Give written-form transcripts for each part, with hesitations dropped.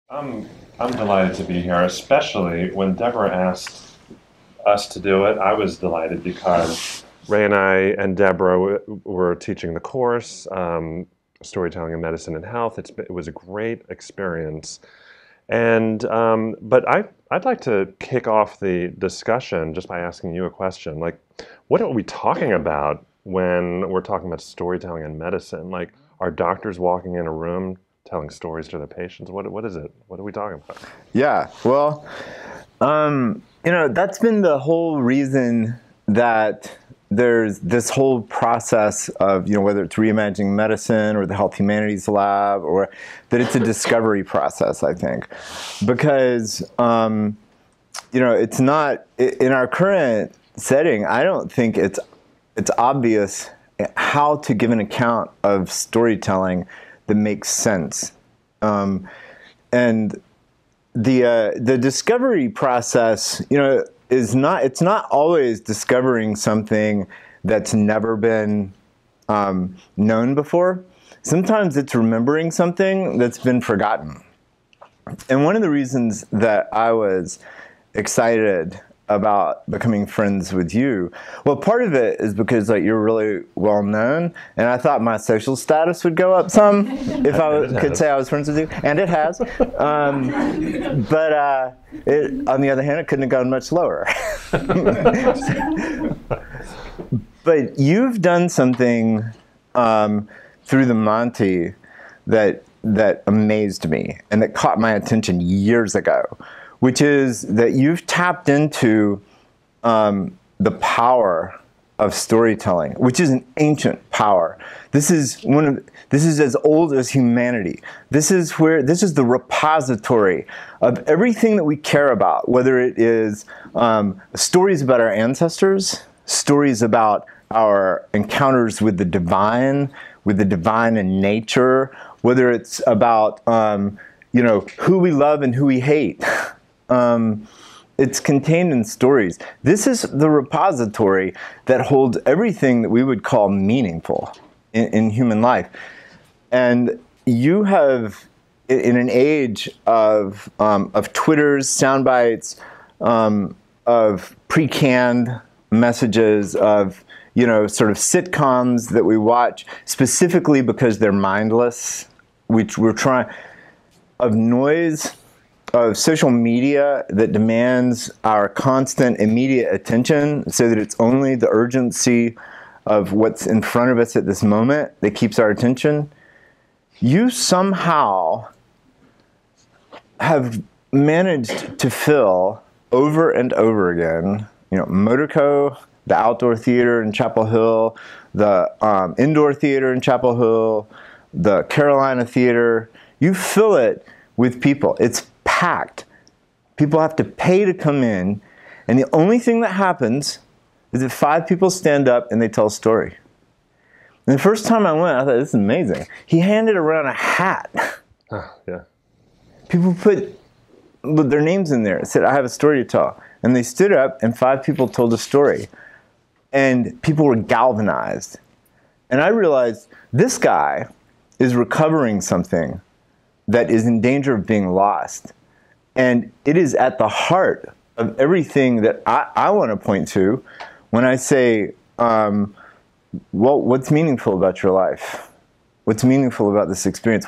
I'm I'm delighted to be here, especially when Deborah asked us to do it. I was delighted because Ray and I and Deborah were teaching the course, Storytelling in Medicine and Health. It was a great experience. And but I'd like to kick off the discussion just by asking you a question. Like, what are we talking about when we're talking about storytelling in medicine? Like, are doctors walking in a room telling stories to their patients? What is it? What are we talking about? Yeah, well, that's been the whole reason that there's this whole process of, whether it's Reimagining Medicine or the Health Humanities Lab, or that it's a discovery process, I think. Because, it's not, in our current setting, I don't think it's obvious how to give an account of storytelling that makes sense. And the discovery process, it's not always discovering something that's never been known before. Sometimes it's remembering something that's been forgotten. And one of the reasons that I was excited about becoming friends with you, well, part of it is because you're really well known, and I thought my social status would go up some if I could say I was friends with you, and it has. On the other hand, it couldn't have gone much lower. But you've done something through the Monti that amazed me and that caught my attention years ago, which is that you've tapped into the power of storytelling, which is an ancient power. This is as old as humanity. This is the repository of everything that we care about, whether it is stories about our ancestors, stories about our encounters with the divine in nature, whether it's about who we love and who we hate. It's contained in stories. This is the repository that holds everything that we would call meaningful in human life. And you have, in an age of Twitters, sound bites, of pre-canned messages, of sort of sitcoms that we watch specifically because they're mindless, which we're trying, of noise, of social media that demands our constant immediate attention so that it's only the urgency of what's in front of us at this moment that keeps our attention. You somehow have managed to fill over and over again, Motorco, the outdoor theater in Chapel Hill, the indoor theater in Chapel Hill, the Carolina Theater. You fill it with people. It's packed. People have to pay to come in, and the only thing that happens is that 5 people stand up and they tell a story. And the first time I went, I thought, this is amazing. He handed around a hat. Yeah. People put their names in there. It said, I have a story to tell. And they stood up, and 5 people told a story. And people were galvanized. And I realized this guy is recovering something that is in danger of being lost. And it is at the heart of everything that I want to point to when I say, well, what's meaningful about your life? What's meaningful about this experience?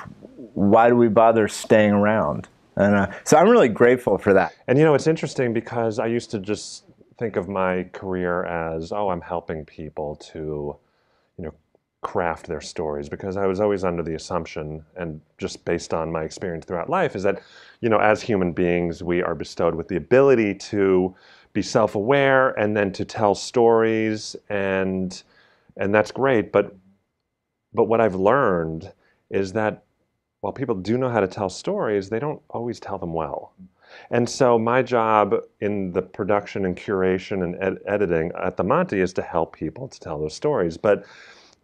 Why do we bother staying around? And so I'm really grateful for that. And it's interesting because I used to just think of my career as, oh, I'm helping people to, craft their stories, because I was always under the assumption, and just based on my experience throughout life, is that, as human beings, we are bestowed with the ability to be self-aware and then to tell stories, and that's great. But what I've learned is that while people do know how to tell stories, they don't always tell them well. And so my job in the production and curation and editing at the Monti is to help people to tell those stories. But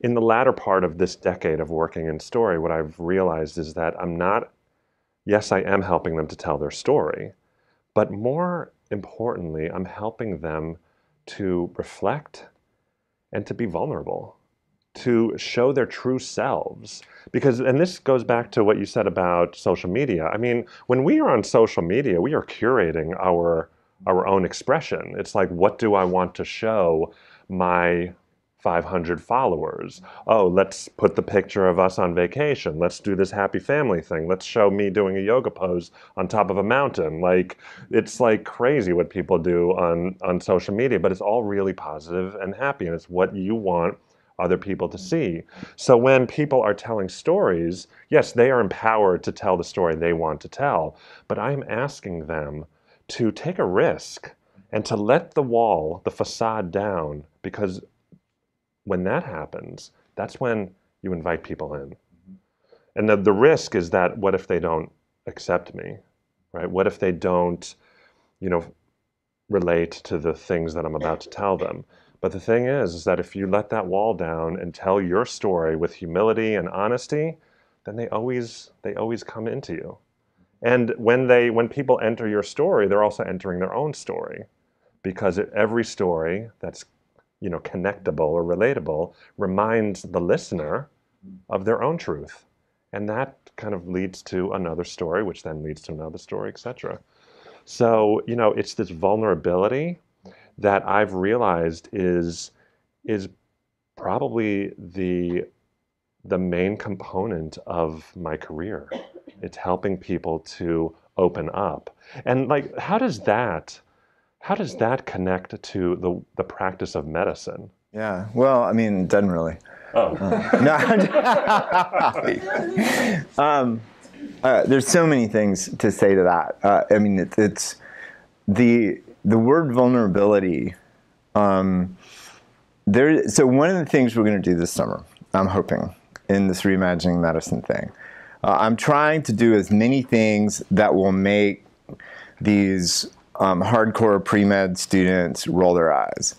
in the latter part of this decade of working in story, what I've realized is that yes, I am helping them to tell their story, but more importantly, I'm helping them to reflect and to be vulnerable. to show their true selves. Because, and this goes back to what you said about social media. I mean, when we are on social media, we are curating our own expression. It's like, what do I want to show my 500 followers? Oh, let's put the picture of us on vacation. Let's do this happy family thing. Let's show me doing a yoga pose on top of a mountain. Like, it's like crazy what people do on social media, but it's all really positive and happy, and it's what you want other people to see. So when people are telling stories, yes, they are empowered to tell the story they want to tell, but I'm asking them to take a risk and to let the wall, the facade down, because when that happens, that's when you invite people in. And the risk is that, what if they don't accept me, right? What if they don't, you know, relate to the things that I'm about to tell them? But the thing is that if you let that wall down and tell your story with humility and honesty, then they always come into you. And when people enter your story, they're also entering their own story, because every story that's, you know, connectable or relatable reminds the listener of their own truth. And that kind of leads to another story, which then leads to another story, etc. So, you know, it's this vulnerability that I've realized is probably the main component of my career. It's helping people to open up. And like, how does that connect to the practice of medicine? Yeah, well, I mean, it doesn't really. Oh. There's so many things to say to that. I mean, it's the word vulnerability. So one of the things we're going to do this summer, I'm hoping, in this Reimagining Medicine thing, I'm trying to do as many things that will make these hardcore pre-med students roll their eyes.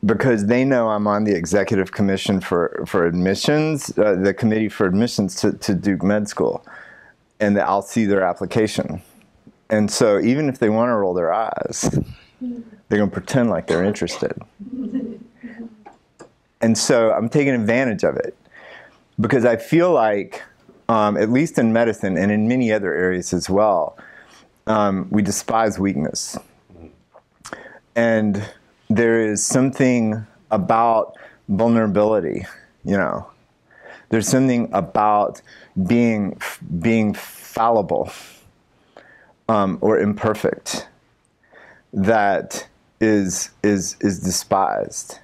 Because they know I'm on the executive commission for admissions, the committee for admissions to Duke Med School, and that I'll see their application. And so even if they want to roll their eyes, they're going to pretend like they're interested. And so I'm taking advantage of it, because I feel like, at least in medicine and in many other areas as well, we despise weakness. And there is something about vulnerability, you know. There's something about being fallible or imperfect that is despised.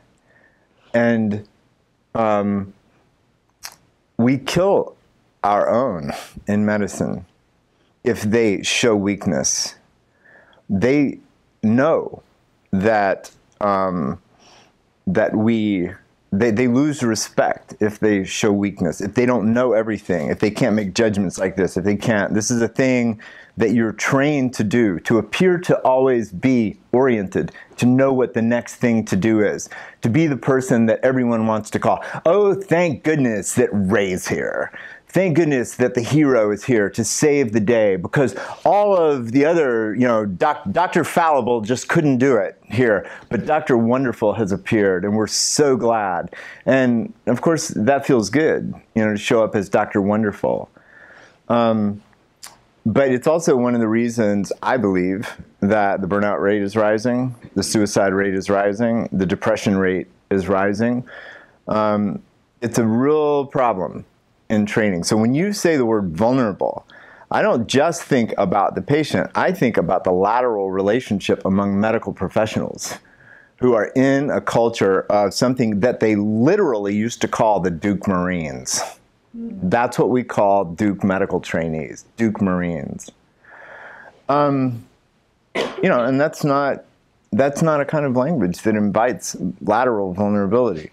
And we kill our own in medicine if they show weakness. They know that they lose respect if they show weakness, if they don't know everything, if they can't make judgments like this, if they can't. This is a thing that you're trained to do, to appear to always be oriented, to know what the next thing to do is, to be the person that everyone wants to call. Oh, thank goodness that Ray's here. Thank goodness that the hero is here to save the day, because all of the other, you know, Dr. Fallible just couldn't do it here, but Dr. Wonderful has appeared, and we're so glad. And of course, that feels good, you know, to show up as Dr. Wonderful. But it's also one of the reasons I believe that the burnout rate is rising, the suicide rate is rising, the depression rate is rising. It's a real problem in training. So when you say the word vulnerable, I don't just think about the patient. I think about the lateral relationship among medical professionals who are in a culture of something that they literally used to call the Duke Marines. That's what we call Duke medical trainees, Duke Marines. You know, and that's not a kind of language that invites lateral vulnerability.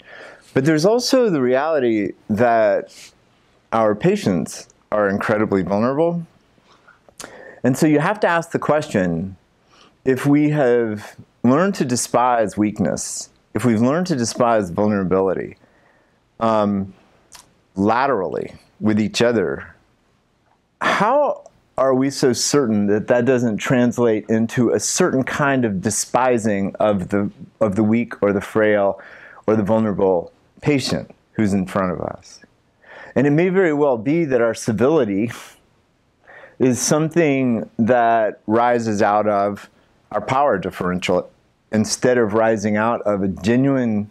But there's also the reality that our patients are incredibly vulnerable. And so you have to ask the question, if we have learned to despise weakness, if we've learned to despise vulnerability, laterally with each other, how are we so certain that that doesn't translate into a certain kind of despising of the weak or the frail or the vulnerable patient who's in front of us. And it may very well be that our civility is something that rises out of our power differential instead of rising out of a genuine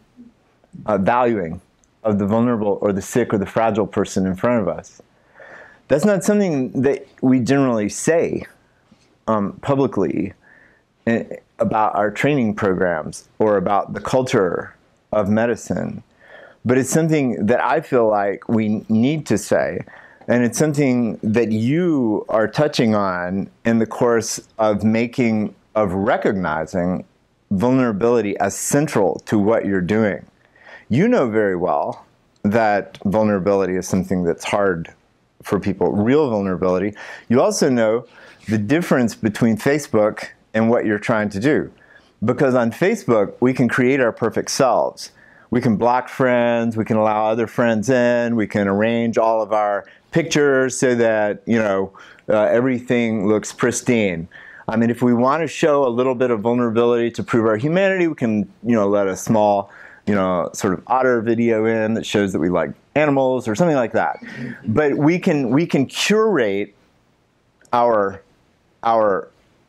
valuing of the vulnerable or the sick or the fragile person in front of us. That's not something that we generally say publicly about our training programs or about the culture of medicine. But it's something that I feel like we need to say. And it's something that you are touching on in the course of recognizing vulnerability as central to what you're doing. You know very well that vulnerability is something that's hard for people, real vulnerability. You also know the difference between Facebook and what you're trying to do. Because on Facebook, we can create our perfect selves. We can block friends, we can allow other friends in, we can arrange all of our pictures so that, everything looks pristine. I mean, if we want to show a little bit of vulnerability to prove our humanity, we can, let a small, sort of otter video in that shows that we like animals or something like that. But we can curate our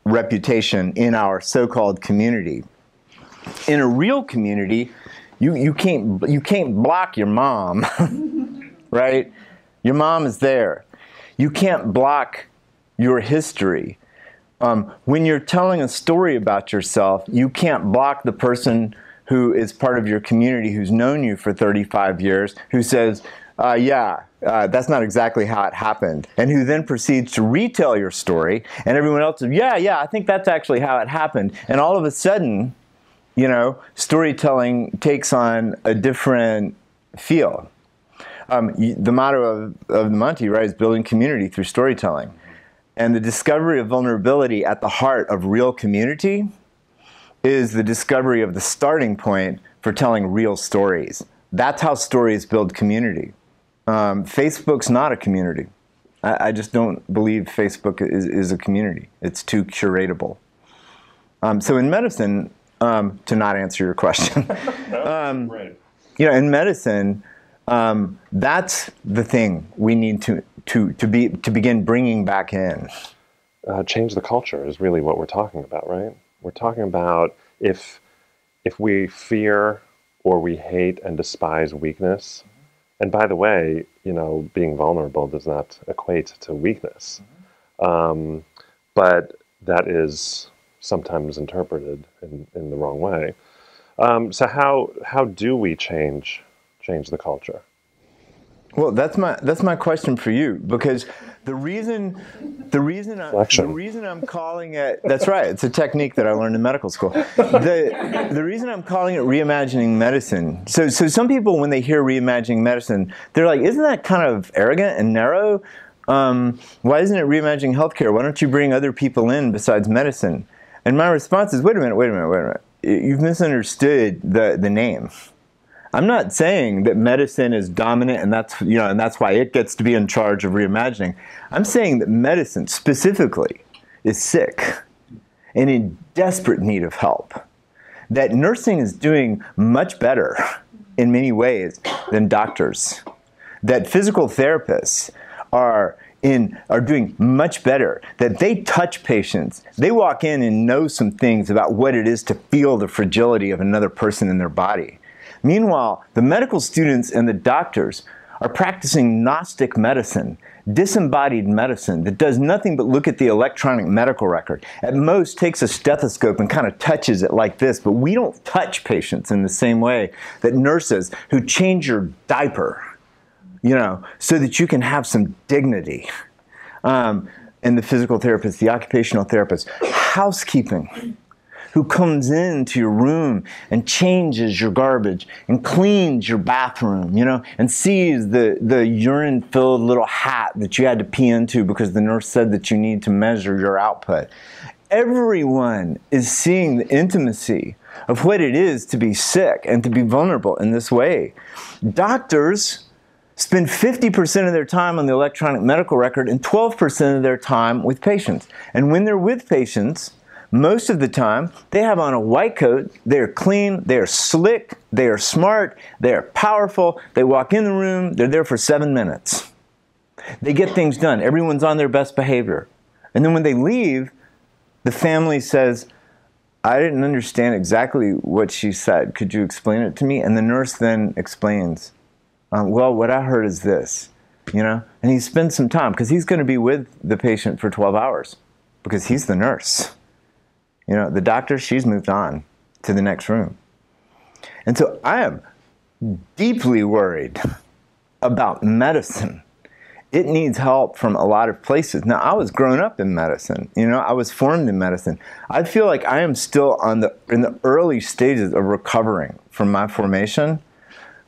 reputation in our so-called community. In a real community, you can't block your mom, right? Your mom is there. You can't block your history. When you're telling a story about yourself, you can't block the person who is part of your community, who's known you for 35 years, who says, that's not exactly how it happened, and who then proceeds to retell your story, and everyone else says, yeah, I think that's actually how it happened. And all of a sudden, storytelling takes on a different feel. The motto of Monti, right, is building community through storytelling. And the discovery of vulnerability at the heart of real community is the discovery of the starting point for telling real stories. That's how stories build community. Facebook's not a community. I just don't believe Facebook is a community. It's too curatable. So in medicine, to not answer your question, Right. in medicine, that's the thing we need to begin bringing back in. Change the culture is really what we're talking about, right? We're talking about if we fear or we hate and despise weakness, and by the way, being vulnerable does not equate to weakness, but that is sometimes interpreted in the wrong way. So how do we change the culture? Well, that's my question for you, because the reason I'm calling it, that's right, it's a technique that I learned in medical school. The reason I'm calling it reimagining medicine. So some people, when they hear reimagining medicine, they're like, isn't that kind of arrogant and narrow? Why isn't it reimagining healthcare? Why don't you bring other people in besides medicine? And my response is, wait a minute. You've misunderstood the name. I'm not saying that medicine is dominant and that's why it gets to be in charge of reimagining. I'm saying that medicine specifically is sick and in desperate need of help. That nursing is doing much better in many ways than doctors. That physical therapists are doing much better, that they touch patients. They walk in and know some things about what it is to feel the fragility of another person in their body. Meanwhile, the medical students and the doctors are practicing Gnostic medicine, disembodied medicine that does nothing but look at the electronic medical record. At most, takes a stethoscope and kind of touches it like this, but we don't touch patients in the same way that nurses who change your diaper, so that you can have some dignity. And the physical therapist, the occupational therapist, housekeeping, who comes into your room and changes your garbage and cleans your bathroom, and sees the urine-filled little hat that you had to pee into because the nurse said that you need to measure your output. Everyone is seeing the intimacy of what it is to be sick and to be vulnerable in this way. Doctors spend 50% of their time on the electronic medical record and 12% of their time with patients. And when they're with patients, Most of the time, they have on a white coat, they're clean, they're slick, they are smart, they are powerful, they walk in the room, they're there for 7 minutes. They get things done, everyone's on their best behavior. And then when they leave, the family says, I didn't understand exactly what she said, could you explain it to me? And the nurse then explains, well, what I heard is this, you know? And he spends some time, because he's going to be with the patient for 12 hours, because he's the nurse. You know, the doctor, she's moved on to the next room. And so I am deeply worried about medicine. It needs help from a lot of places. Now, I was grown up in medicine. You know, I was formed in medicine. I feel like I am still in the early stages of recovering from my formation.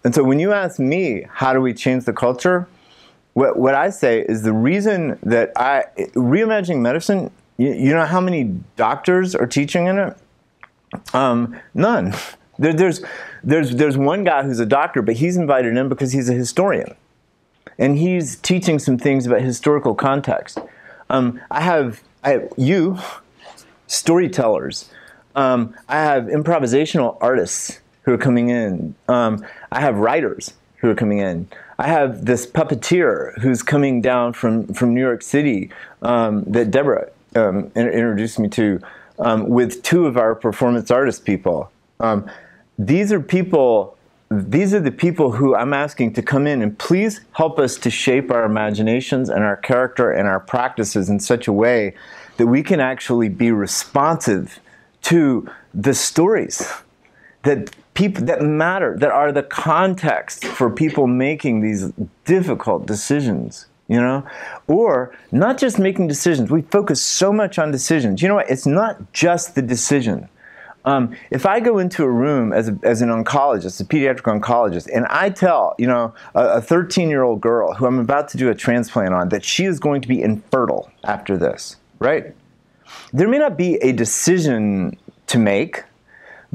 And so when you ask me, how do we change the culture? What I say is the reason that Reimagining Medicine, you know how many doctors are teaching in it? None. There's one guy who's a doctor, but he's invited in because he's a historian. And he's teaching some things about historical context. I have you, storytellers. I have improvisational artists who are coming in. I have writers who are coming in. I have this puppeteer who's coming down from New York City that Deborah introduced me to, with 2 of our performance artist people. These are the people who I'm asking to come in and please help us to shape our imaginations and our character and our practices in such a way that we can actually be responsive to the stories that matter, that are the context for people making these difficult decisions. You know, or not just making decisions. We focus so much on decisions. You know what? It's not just the decision. If I go into a room as an oncologist, a pediatric oncologist, and I tell, you know, a 13-year-old girl who I'm about to do a transplant on that she is going to be infertile after this, right? There may not be a decision to make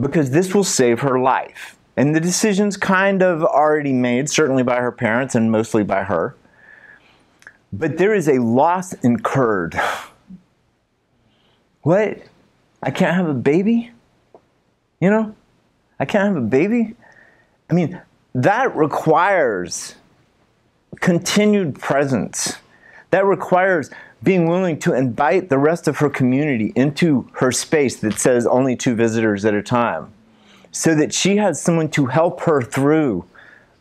because this will save her life. And the decision's kind of already made, certainly by her parents and mostly by her. But there is a loss incurred. What? I can't have a baby? You know? I can't have a baby? I mean, that requires continued presence. That requires being willing to invite the rest of her community into her space that says only 2 visitors at a time, so that she has someone to help her through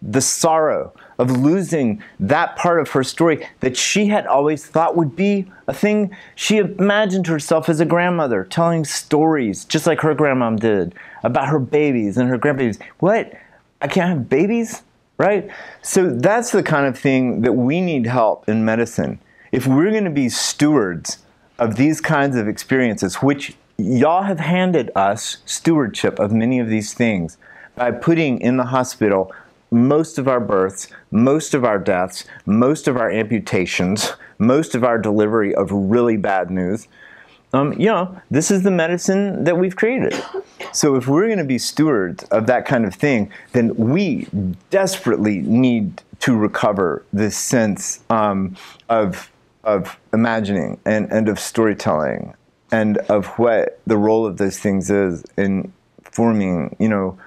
the sorrow of losing that part of her story that she had always thought would be a thing. She imagined herself as a grandmother telling stories, just like her grandmom did, about her babies and her grandbabies. What? I can't have babies? Right? So that's the kind of thing that we need help in medicine. If we're going to be stewards of these kinds of experiences, which y'all have handed us stewardship of many of these things by putting in the hospital most of our births, most of our deaths, most of our amputations, most of our delivery of really bad news. You know, this is the medicine that we've created. So if we're going to be stewards of that kind of thing, then we desperately need to recover this sense of imagining and of storytelling and of what the role of those things is in forming, you know,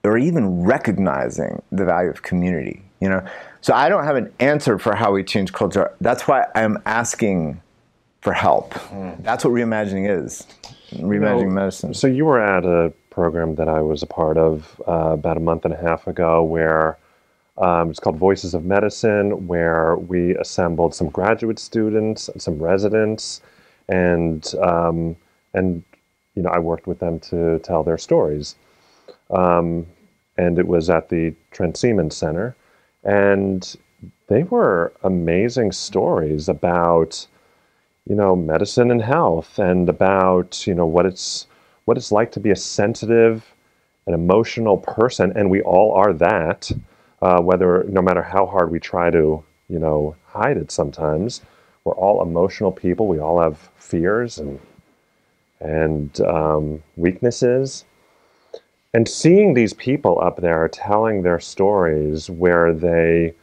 or even recognizing the value of community, you know. So I don't have an answer for how we change culture. That's why I'm asking for help. That's what reimagining is, reimagining medicine. So you were at a program that I was a part of about a month and a half ago where it's called Voices of Medicine, where we assembled some graduate students, some residents, and you know, I worked with them to tell their stories. And it was at the Trent Seaman Center, and they were amazing stories about, you know, medicine and health, and about, you know, what it's like to be a sensitive and emotional person, and we all are that, no matter how hard we try to, you know, hide it sometimes. We're all emotional people. We all have fears and weaknesses. And seeing these people up there telling their stories where they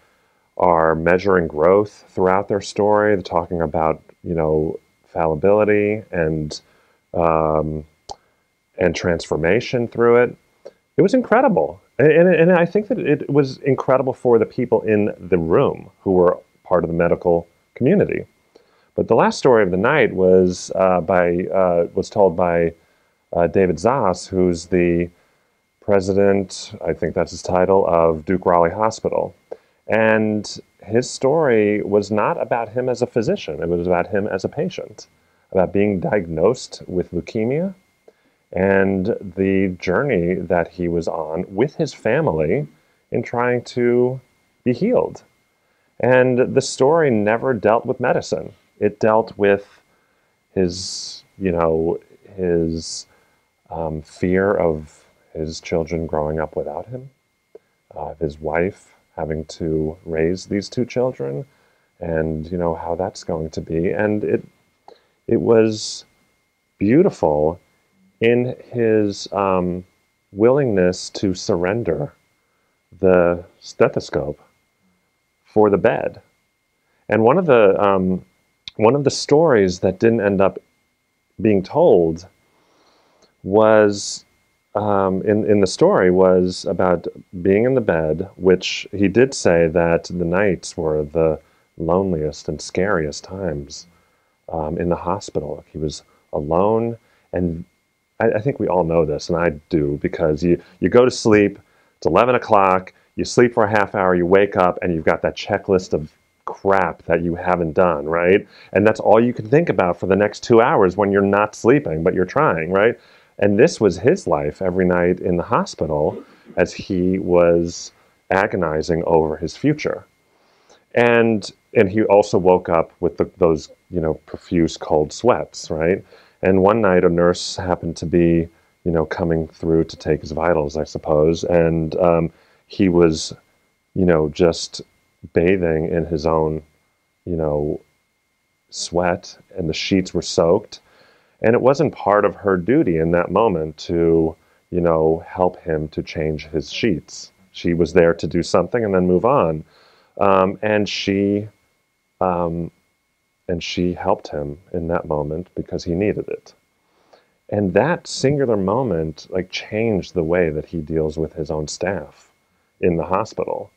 are measuring growth throughout their story, they're talking about, you know, fallibility and um, and transformation through it. It was incredible. And I think that it was incredible for the people in the room who were part of the medical community. But the last story of the night was told by David Zoss, who's the president, I think that's his title, of Duke Raleigh Hospital. And his story was not about him as a physician. It was about him as a patient, about being diagnosed with leukemia and the journey that he was on with his family in trying to be healed. And the story never dealt with medicine. It dealt with his, his fear of his children growing up without him, his wife having to raise these two children, and how that's going to be. And it was beautiful in his willingness to surrender the stethoscope for the bed. And one of the stories that didn't end up being told was in the story was about being in the bed, which he did say that the nights were the loneliest and scariest times in the hospital. He was alone, and I think we all know this, and I do, because you go to sleep, it's 11 o'clock, you sleep for a half hour, you wake up, and you've got that checklist of crap that you haven't done, right? And that's all you can think about for the next 2 hours when you're not sleeping, but you're trying, right? And this was his life every night in the hospital as he was agonizing over his future. And he also woke up with those, profuse cold sweats, right? And one night a nurse happened to be, coming through to take his vitals, I suppose. And he was, just bathing in his own, sweat, and the sheets were soaked. And it wasn't part of her duty in that moment to, help him to change his sheets. She was there to do something and then move on. And she helped him in that moment because he needed it. And that singular moment changed the way that he deals with his own staff in the hospital.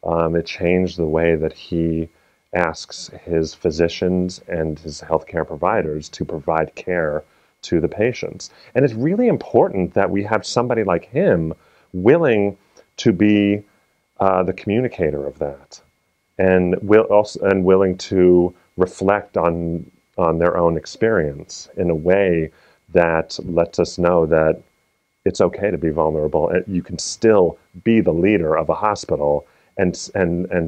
It changed the way that he asks his physicians and his healthcare providers to provide care to the patients. And it's really important that we have somebody like him willing to be the communicator of that, and willing to reflect on their own experience in a way that lets us know that it's okay to be vulnerable. You can still be the leader of a hospital and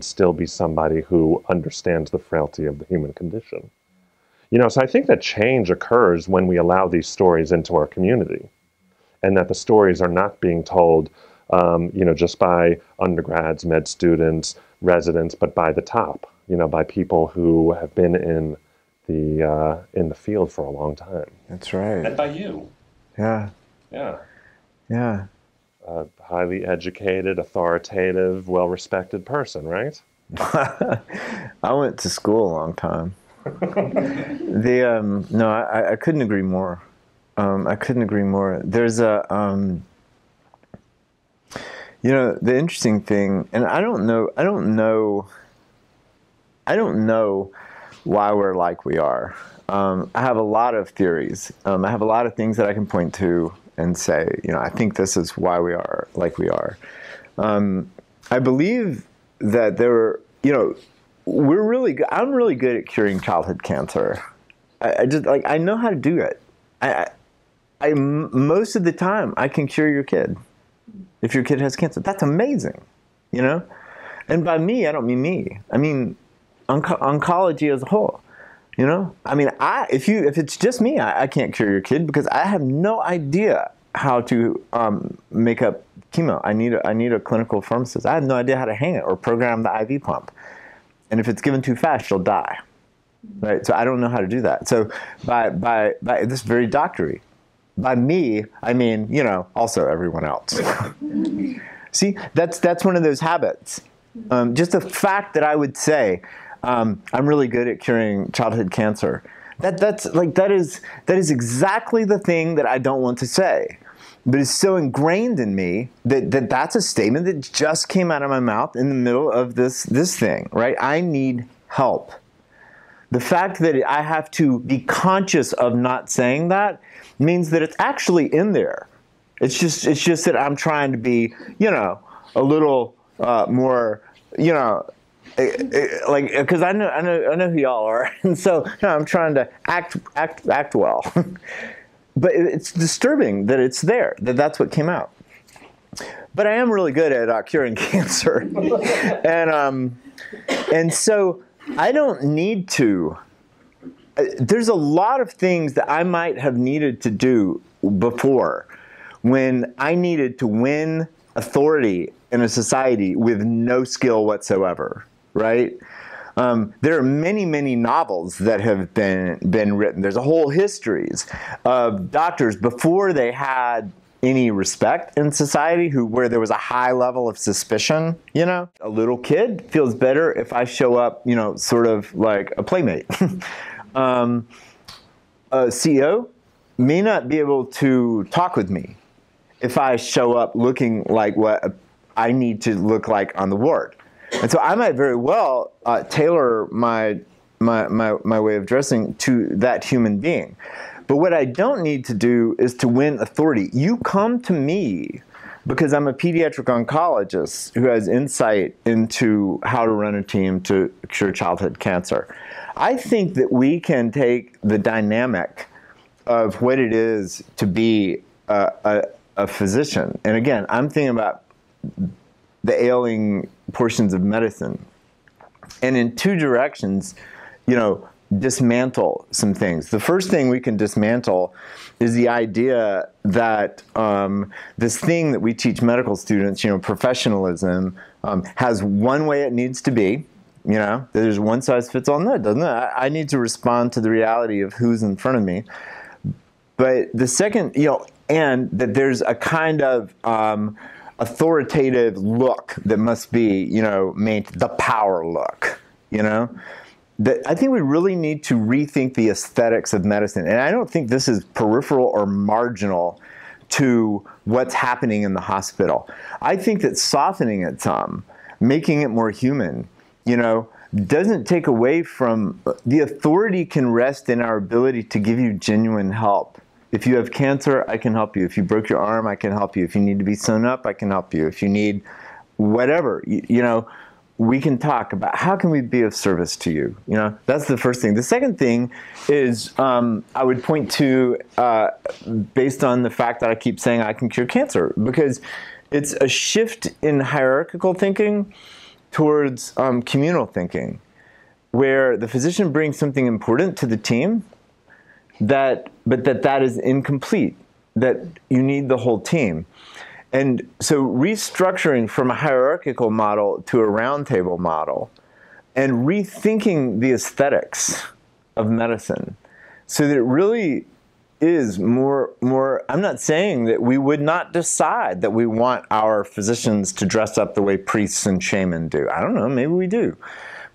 still be somebody who understands the frailty of the human condition. So I think that change occurs when we allow these stories into our community, and that the stories are not being told, just by undergrads, med students, residents, but by the top, by people who have been in the field for a long time. That's right. And by you. Yeah. Yeah. Yeah. Highly educated, authoritative, well-respected person, right? I went to school a long time. No, I couldn't agree more. I couldn't agree more. There's the interesting thing, and I don't know why we're like we are. I have a lot of theories. I have a lot of things that I can point to and say, I think this is why we are like we are. I believe that we're really good. I'm really good at curing childhood cancer. I know how to do it. Most of the time I can cure your kid. If your kid has cancer, that's amazing, And by me, I don't mean me. I mean oncology as a whole. If it's just me, I can't cure your kid because I have no idea how to make up chemo. I need a clinical pharmacist. I have no idea how to hang it or program the IV pump. And if it's given too fast, she'll die. Right? So I don't know how to do that. So by this is very doctory. By me, I mean, also everyone else. See, that's one of those habits. Just the fact that I would say, I'm really good at curing childhood cancer That is exactly the thing that I don't want to say. But it's so ingrained in me that that's a statement that just came out of my mouth in the middle of this thing, right? I need help. The fact that I have to be conscious of not saying that means that it's actually in there. It's just that I'm trying to be, a little more, like, because I know who y'all are, and so I'm trying to act well. But it's disturbing that it's there, that's what came out. But I am really good at curing cancer, and so I don't need to. There's a lot of things that I might have needed to do before, when I needed to win authority in a society with no skill whatsoever, right? There are many, many novels that have been written. There's a whole histories of doctors before they had any respect in society, where there was a high level of suspicion. A little kid feels better if I show up, sort of like a playmate. A CEO may not be able to talk with me if I show up looking like what I need to look like on the ward. And so I might very well tailor my way of dressing to that human being. But what I don't need to do is to win authority. You come to me because I'm a pediatric oncologist who has insight into how to run a team to cure childhood cancer. I think that we can take the dynamic of what it is to be a physician. And again, I'm thinking about the ailing portions of medicine. And in two directions, dismantle some things. The first thing we can dismantle is the idea that this thing that we teach medical students, professionalism, has one way it needs to be. There's one size fits all. No, it doesn't. I need to respond to the reality of who's in front of me. But the second, and that there's a kind of authoritative look that must be, the power look, that I think we really need to rethink the aesthetics of medicine. And I don't think this is peripheral or marginal to what's happening in the hospital. I think that softening it some, making it more human, doesn't take away from the authority can rest in our ability to give you genuine help. If you have cancer, I can help you. If you broke your arm, I can help you. If you need to be sewn up, I can help you. If you need whatever, we can talk about how can we be of service to you. That's the first thing. The second thing is I would point to, based on the fact that I keep saying I can cure cancer, because it's a shift in hierarchical thinking towards communal thinking, where the physician brings something important to the team, but that is incomplete, that you need the whole team. And so restructuring from a hierarchical model to a roundtable model, and rethinking the aesthetics of medicine, so that it really is more, I'm not saying that we would not decide that we want our physicians to dress up the way priests and shamans do. I don't know, maybe we do.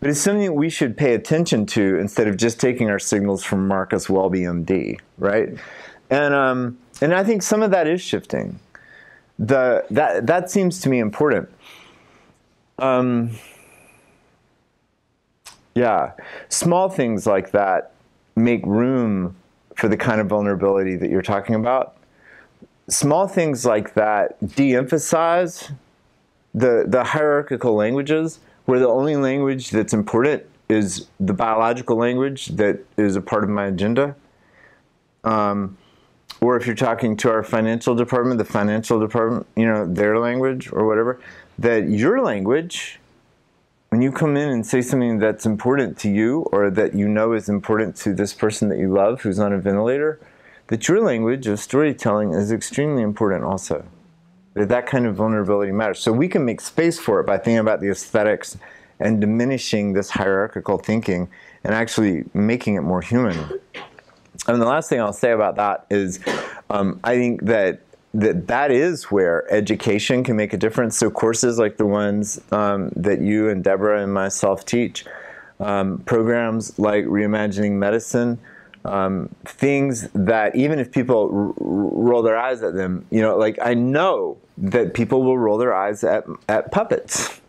But it's something that we should pay attention to instead of just taking our signals from Marcus Welby, MD, right? And I think some of that is shifting. That seems to me important. Yeah, small things like that make room for the kind of vulnerability that you're talking about. Small things like that de-emphasize the hierarchical languages, where the only language that's important is the biological language that is a part of my agenda. Or if you're talking to our financial department, the financial department, their language or whatever, that your language, when you come in and say something that's important to you, or that is important to this person that you love who's on a ventilator, that your language of storytelling is extremely important also. That kind of vulnerability matters. So we can make space for it by thinking about the aesthetics and diminishing this hierarchical thinking and actually making it more human. And the last thing I'll say about that is I think that is where education can make a difference. So courses like the ones that you and Deborah and myself teach, programs like Reimagining Medicine, things that even if people roll their eyes at them, you know, like I know that people will roll their eyes at puppets.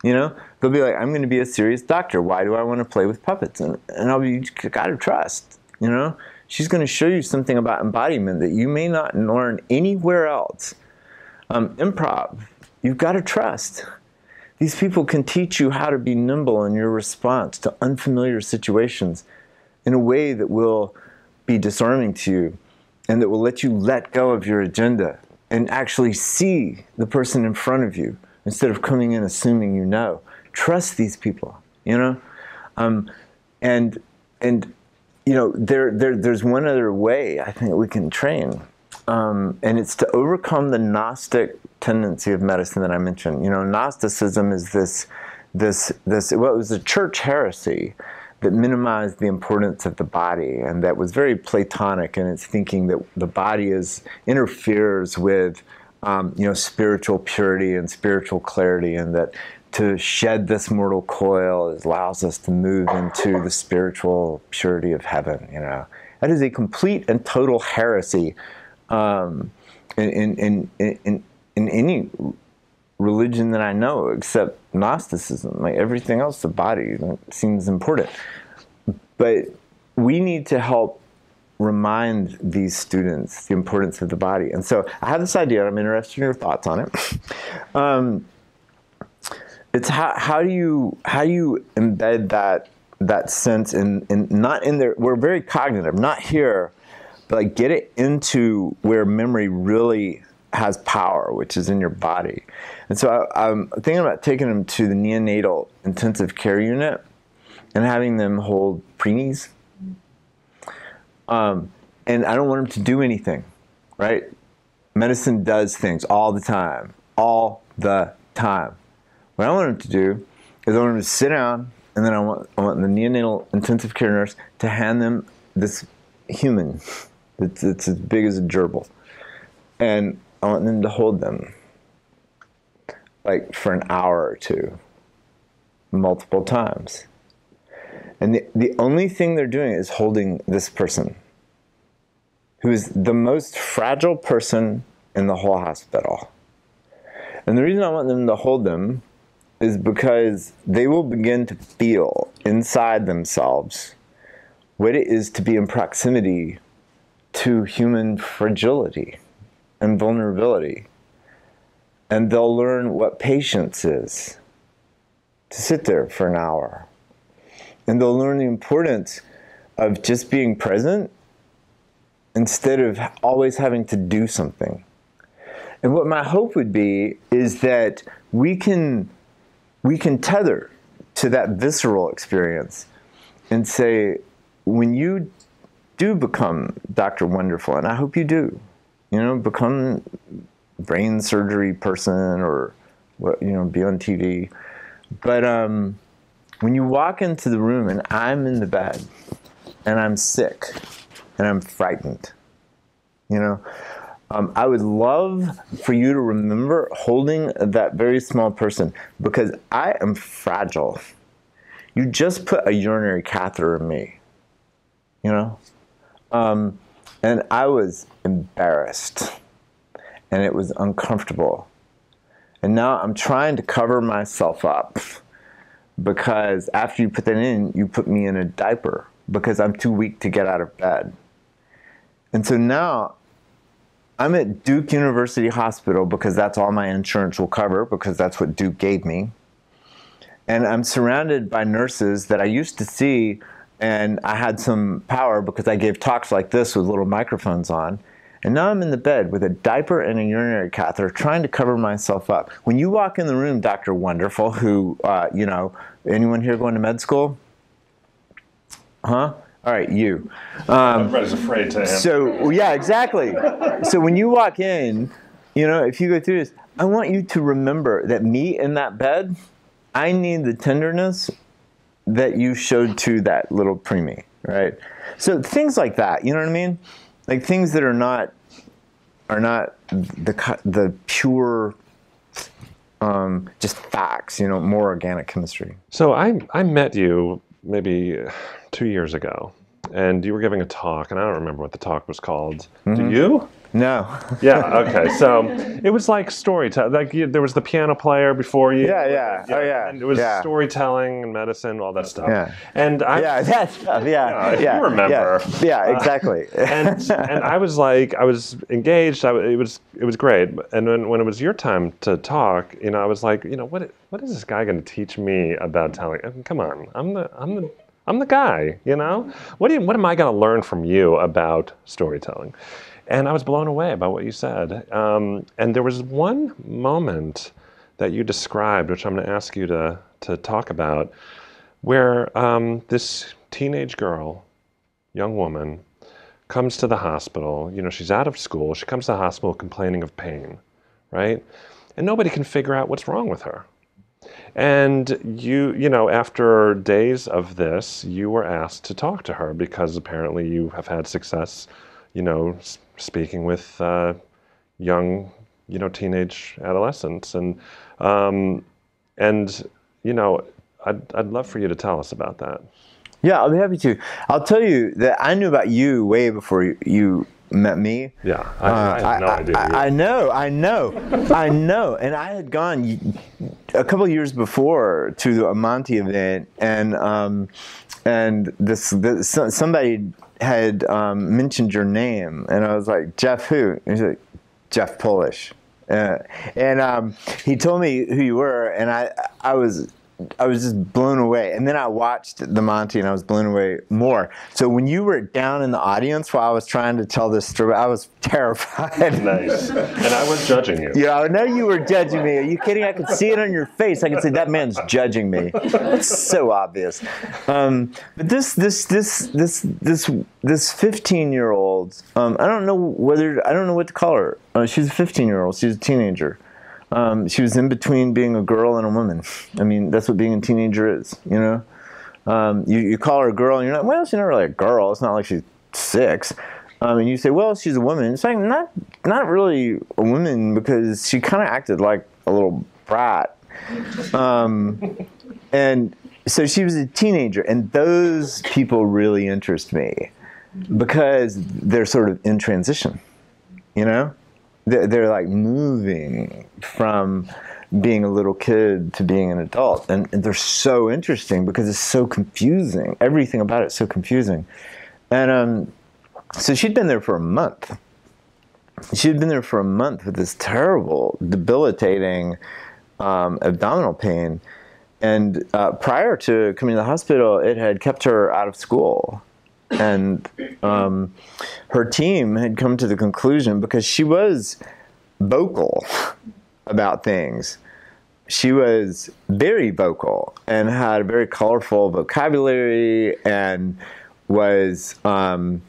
You know, they'll be like, I'm going to be a serious doctor. Why do I want to play with puppets? And I'll be, you got to trust, you know. She's going to show you something about embodiment that you may not learn anywhere else. Improv, you've got to trust. These people can teach you how to be nimble in your response to unfamiliar situations in a way that will be disarming to you and that will let you let go of your agenda and actually see the person in front of you instead of coming in assuming you know. Trust these people, you know? And you know, there's one other way I think we can train, and it's to overcome the Gnostic tendency of medicine that I mentioned. You know, Gnosticism is this well, it was a church heresy that minimized the importance of the body, and that was very Platonic in its thinking that the body interferes with you know, spiritual purity and spiritual clarity, and that to shed this mortal coil allows us to move into the spiritual purity of heaven. You know, that is a complete and total heresy in any religion that I know, except Gnosticism. Like everything else, the body seems important. But we need to help remind these students the importance of the body. And so I have this idea, I'm interested in your thoughts on it. It's how do you embed that sense in not in there, we're very cognitive, not here, but like get it into where memory really has power, which is in your body. And so I'm thinking about taking them to the neonatal intensive care unit and having them hold preemies. And I don't want them to do anything, right? Medicine does things all the time. What I want them to do is I want them to sit down, and then I want the neonatal intensive care nurse to hand them this human that's as big as a gerbil. And I want them to hold them, like for an hour or two, multiple times. And the only thing they're doing is holding this person, who is the most fragile person in the whole hospital. And the reason I want them to hold them is because they will begin to feel inside themselves what it is to be in proximity to human fragility and vulnerability. And they'll learn what patience is, to sit there for an hour. And they'll learn the importance of just being present instead of always having to do something. And what my hope would be is that we can tether to that visceral experience and say, when you do become Dr. Wonderful, and I hope you do, you know, become brain surgery person or, you know, be on TV. But when you walk into the room and I'm in the bed and I'm sick and I'm frightened, you know, I would love for you to remember holding that very small person, because I am fragile. You just put a urinary catheter in me, you know? And I was embarrassed, and it was uncomfortable. And now I'm trying to cover myself up, because after you put that in, you put me in a diaper because I'm too weak to get out of bed. And so now I'm at Duke University Hospital because that's all my insurance will cover, because that's what Duke gave me. And I'm surrounded by nurses that I used to see, and I had some power because I gave talks like this with little microphones on. And now I'm in the bed with a diaper and a urinary catheter trying to cover myself up. When you walk in the room, Dr. Wonderful, who, you know, anyone here going to med school? Huh? All right, you. Everybody's afraid to answer. So, yeah, exactly. So when you walk in, you know, if you go through this, I want you to remember that me in that bed, I need the tenderness that you showed to that little preemie, right? So things like that, you know what I mean? Like things that are not the pure, just facts, you know, more organic chemistry. So I met you maybe 2 years ago, and you were giving a talk, and I don't remember what the talk was called. Do you? No. Yeah. Okay. So it was like storytelling. Like there was the piano player before you. Yeah. Oh, yeah. And it was Yeah. storytelling and medicine, all that stuff. Yeah. And That stuff. Yeah. you remember. Yeah. Exactly. And I was like, I was engaged. It was great. And when it was your time to talk, I was like, what is this guy going to teach me about telling? I mean, come on, I'm the guy. What am I going to learn from you about storytelling? And I was blown away by what you said. And there was one moment that you described, which I'm going to ask you to talk about, where this teenage girl, young woman, comes to the hospital. She's out of school. She comes to the hospital complaining of pain, right? And nobody can figure out what's wrong with her. And after days of this, you were asked to talk to her because apparently you have had success, speaking with young, teenage adolescents, and I'd love for you to tell us about that. Yeah, I'll be happy to. I'll tell you that I knew about you way before you met me. Yeah, I had no idea. I know. And I had gone a couple of years before to a Monti event, and somebody had mentioned your name, and I was like, Jeff who? And he's like, Jeff Polish. And he told me who you were, and I was just blown away. And then I watched the Monti, and I was blown away more. So when you were down in the audience while I was trying to tell this story, I was terrified. Nice. And I was judging you. Yeah, I know you were judging me. Are you kidding? I could see it on your face. I could say that man's judging me. It's so obvious. But this 15-year-old, I don't know what to call her. She's a 15-year-old. She's a teenager. She was in between being a girl and a woman. I mean, that's what being a teenager is, You call her a girl, and you're like, well, she's not really a girl. It's not like she's 6. And you say, well, she's a woman. It's like not really a woman, because she kind of acted like a little brat. And so she was a teenager, and those people really interest me because they're sort of in transition, They're like moving from being a little kid to being an adult. And they're so interesting because it's so confusing. Everything about it's so confusing. And so she'd been there for a month. She'd been there for a month with this terrible, debilitating abdominal pain. And prior to coming to the hospital, it had kept her out of school. And her team had come to the conclusion, because she was vocal about things. She was very vocal and had a very colorful vocabulary, and was, at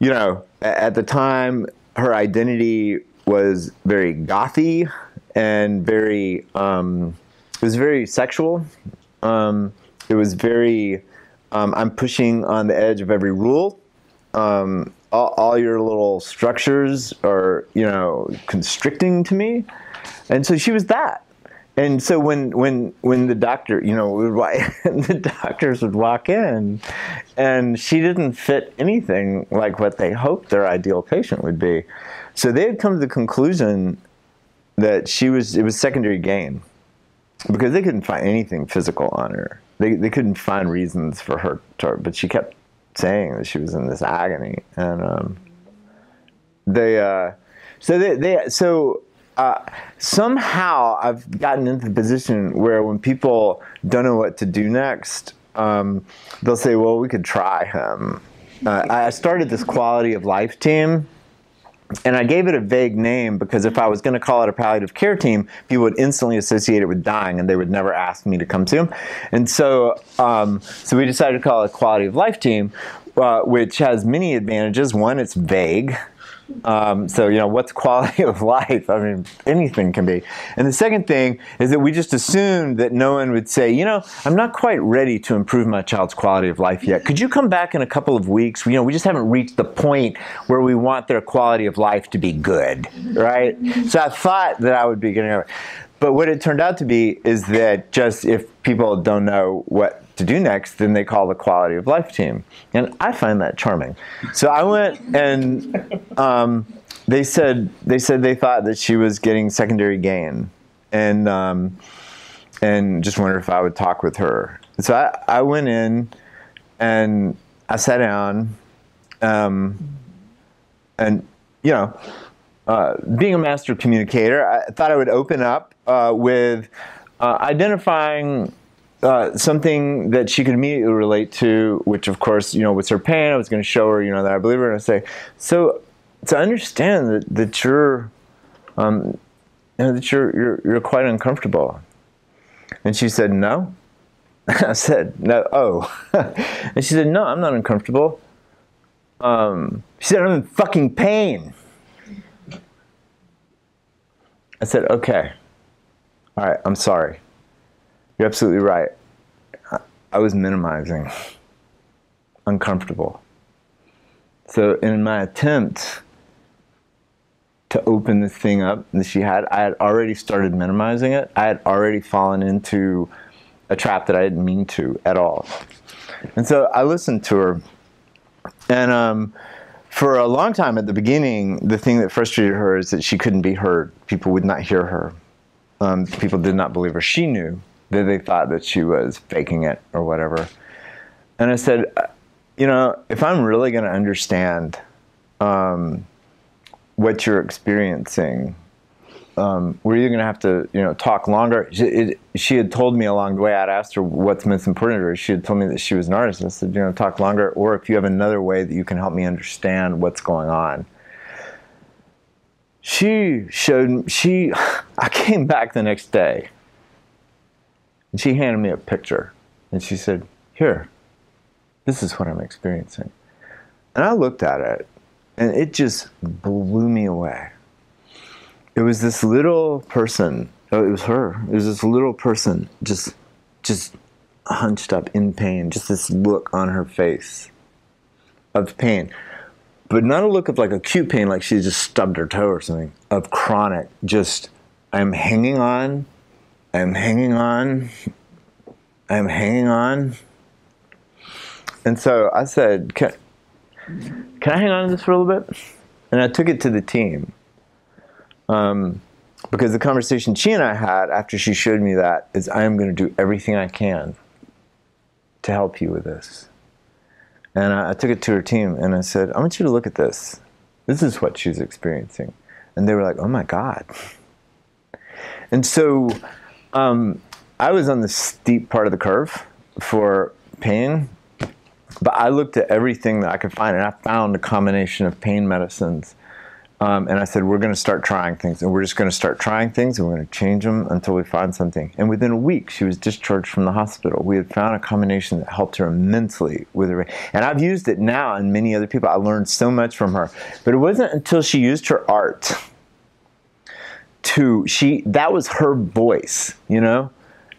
the time, her identity was very gothy and very, it was very sexual. It was very... I'm pushing on the edge of every rule. All your little structures are, constricting to me. And so she was that. And so when the doctor, the doctors would walk in, and she didn't fit anything like what they hoped their ideal patient would be. So they had come to the conclusion that it was secondary gain, because they couldn't find anything physical on her. They couldn't find reasons for her but she kept saying that she was in this agony, and somehow I've gotten into the position where when people don't know what to do next, they'll say, well, we could try him. I started this quality of life team. And I gave it a vague name because if I was going to call it a palliative care team, people would instantly associate it with dying, and they would never ask me to come to them. And so we decided to call it a quality of life team, which has many advantages. One, it's vague. What's quality of life? I mean, anything can be. And the second thing is that we just assumed that no one would say, I'm not quite ready to improve my child's quality of life yet. Could you come back in a couple of weeks? We just haven't reached the point where we want their quality of life to be good, right? So I thought that I would be getting over it. But what it turned out to be is that just if people don't know what to do next, then they call the quality of life team. And I find that charming. So I went and they said they thought that she was getting secondary gain, and just wondered if I would talk with her. So I went in and I sat down, and you know, being a master communicator, I thought I would open up with identifying something that she could immediately relate to, which of course, you know, was her pain. I was going to show her, you know, that I believe her, and I say, so to understand that you're, you know, that you're quite uncomfortable. And she said, no. I said, no. Oh. And she said, no, I'm not uncomfortable. She said, I'm in fucking pain. I said, okay. All right, I'm sorry. You're absolutely right. I was minimizing. Uncomfortable. So in my attempt to open this thing up that I had already started minimizing it. I had already fallen into a trap that I didn't mean to at all. And so I listened to her. And for a long time at the beginning, the thing that frustrated her is that she couldn't be heard. People would not hear her. People did not believe her. She knew that they thought that she was faking it or whatever. And I said, you know, if I'm really going to understand what you're experiencing, we're either going to have to, you know, talk longer. She had told me along the way, I'd asked her what's most important to her. She had told me that she was an artist. I said, you know, talk longer, or if you have another way that you can help me understand what's going on. I came back the next day, and she handed me a picture, and she said, here, this is what I'm experiencing. And I looked at it, and it just blew me away. It was this little person. Oh, it was her. It was this little person just hunched up in pain. Just this look on her face of pain. But not a look of like acute pain, like she just stubbed her toe or something. Of chronic, just, I'm hanging on. I'm hanging on. I'm hanging on. And so I said, can I hang on to this for a little bit? And I took it to the team. Because the conversation she and I had after she showed me that is, I am going to do everything I can to help you with this. And I took it to her team and I said, I want you to look at this. This is what she's experiencing. And they were like, oh my God. And so I was on the steep part of the curve for pain, but I looked at everything that I could find, and I found a combination of pain medicines. And I said, we're going to start trying things, and we're just going to start trying things, and we're going to change them until we find something. And within a week, she was discharged from the hospital. We had found a combination that helped her immensely with her. And I've used it now in many other people. I learned so much from her. But it wasn't until she used her art that was her voice, you know?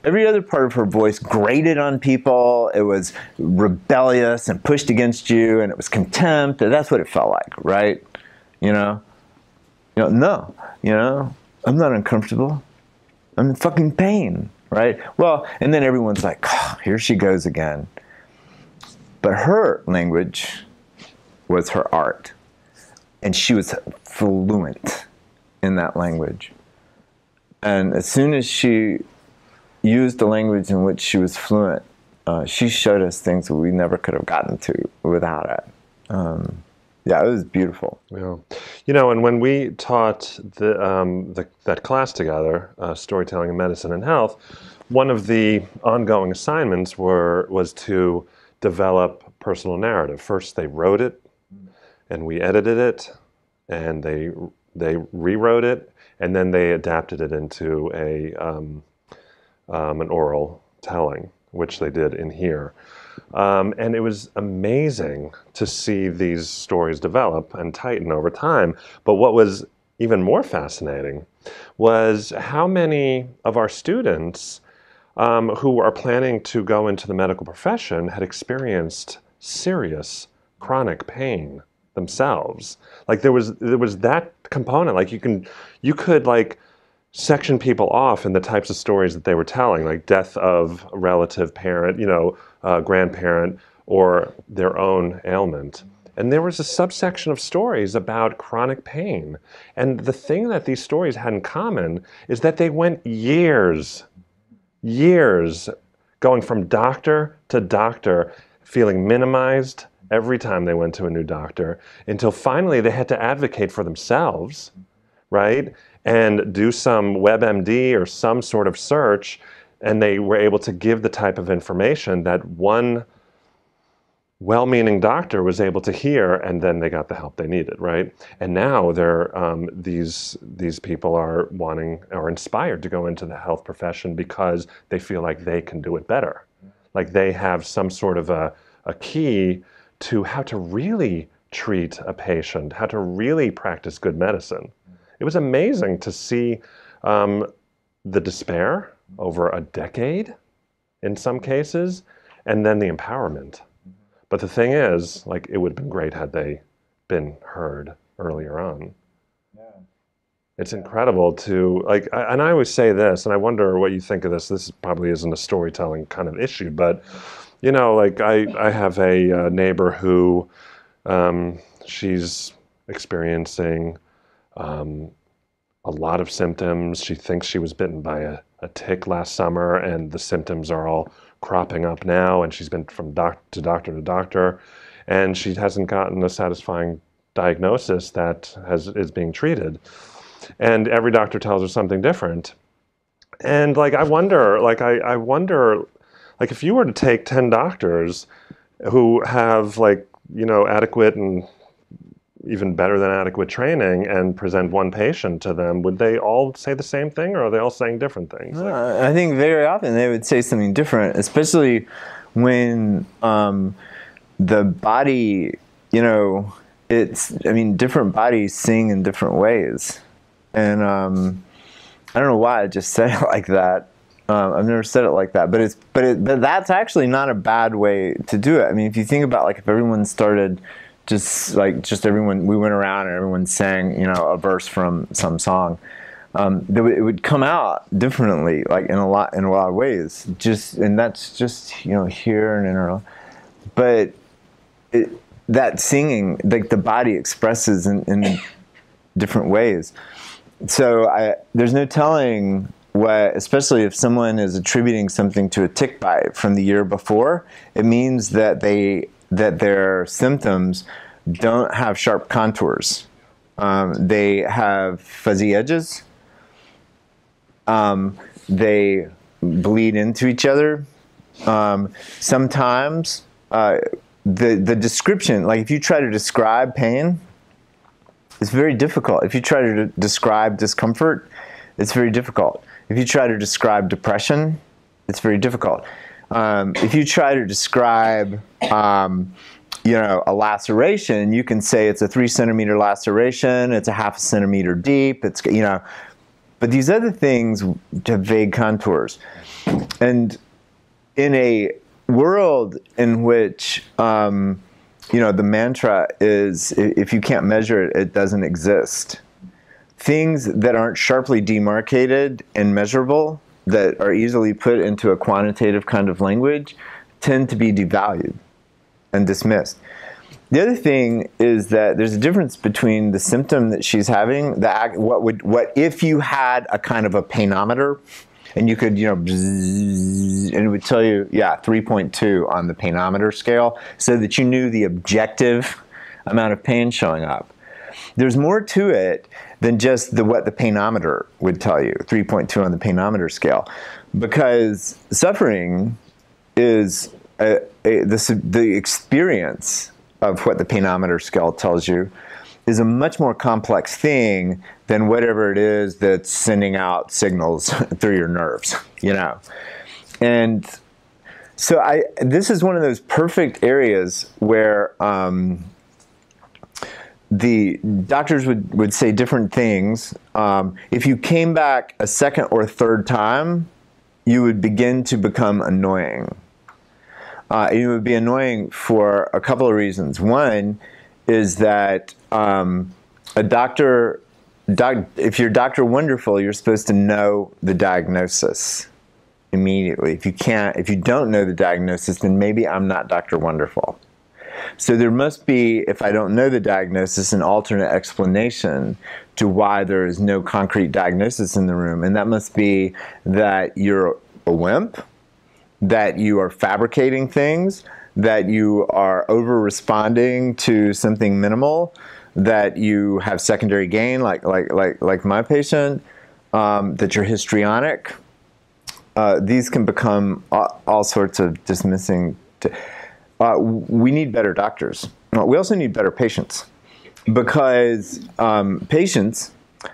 Every other part of her voice grated on people. It was rebellious and pushed against you, and it was contempt. And that's what it felt like, right? You know, no, you know, I'm not uncomfortable. I'm in fucking pain, right? Well, and then everyone's like, oh, here she goes again. But her language was her art, and she was fluent in that language. And as soon as she used the language in which she was fluent, she showed us things that we never could have gotten to without it. Yeah, it was beautiful. Yeah, you know, and when we taught that class together, storytelling in medicine and health, one of the ongoing assignments was to develop personal narrative. First, they wrote it, and we edited it, and they rewrote it, and then they adapted it into an oral telling, which they did in here. And it was amazing to see these stories develop and tighten over time. But what was even more fascinating was how many of our students who are planning to go into the medical profession had experienced serious chronic pain themselves. Like there was that component. Like you could like section people off in the types of stories that they were telling, like death of a relative parent, grandparent, or their own ailment. And there was a subsection of stories about chronic pain. And the thing that these stories had in common is that they went years going from doctor to doctor, feeling minimized every time they went to a new doctor, until finally they had to advocate for themselves, right? And do some WebMD or some sort of search, and they were able to give the type of information that one well-meaning doctor was able to hear, and then they got the help they needed, right? And now these people are wanting or inspired to go into the health profession because they feel like they can do it better. Like they have some sort of a key to how to really treat a patient, how to really practice good medicine. It was amazing to see the despair over a decade in some cases, and then the empowerment. But the thing is, like, it would have been great had they been heard earlier on. Yeah. It's incredible to, like, and I always say this, and I wonder what you think of this. This probably isn't a storytelling kind of issue, but, like, I have a neighbor who she's experiencing a lot of symptoms. She thinks she was bitten by a tick last summer, and the symptoms are all cropping up now, and she's been from doctor to doctor, and she hasn't gotten a satisfying diagnosis that is being treated. And every doctor tells her something different. And like I wonder, like if you were to take 10 doctors who have adequate and even better than adequate training and present one patient to them, would they all say the same thing, or are they all saying different things? I think very often they would say something different, especially when the body, different bodies sing in different ways. And I don't know why I just said it like that. I've never said it like that, but that's actually not a bad way to do it. I mean, if you think about if everyone started everyone, we went around and everyone sang, a verse from some song, it would come out differently, in a lot of ways. And that's just here and in but that singing, the body expresses in different ways. So there's no telling what, especially if someone is attributing something to a tick bite from the year before, it means that their symptoms don't have sharp contours. They have fuzzy edges. They bleed into each other. Sometimes the description, if you try to describe pain, it's very difficult. If you try to describe discomfort, it's very difficult. If you try to describe depression, it's very difficult. If you try to describe, a laceration, you can say it's a 3-centimeter laceration, it's a ½ centimeter deep, it's, but these other things have vague contours. And in a world in which, the mantra is, if you can't measure it, it doesn't exist. Things that aren't sharply demarcated and measurable, that are easily put into a quantitative kind of language, tend to be devalued and dismissed. The other thing is that there's a difference between the symptom that she's having, what if you had a kind of a painometer, and you could, bzzz, and it would tell you, 3.2 on the painometer scale, so that you knew the objective amount of pain showing up. There's more to it than just what the painometer would tell you, 3.2 on the painometer scale, because suffering is the experience of what the painometer scale tells you is a much more complex thing than whatever it is that's sending out signals through your nerves, And so this is one of those perfect areas where the doctors would say different things. If you came back a second or third time, you would begin to become annoying. It would be annoying for a couple of reasons. One is that a doctor if you're Dr. Wonderful, you're supposed to know the diagnosis immediately. If you don't know the diagnosis, then maybe I'm not Dr. Wonderful. So there must be, if I don't know the diagnosis, an alternate explanation to why there is no concrete diagnosis in the room. And that must be that you're a wimp, that you are fabricating things, that you are over-responding to something minimal, that you have secondary gain, like my patient, that you're histrionic. These can become all sorts of dismissing. We need better doctors. We also need better patients, because patients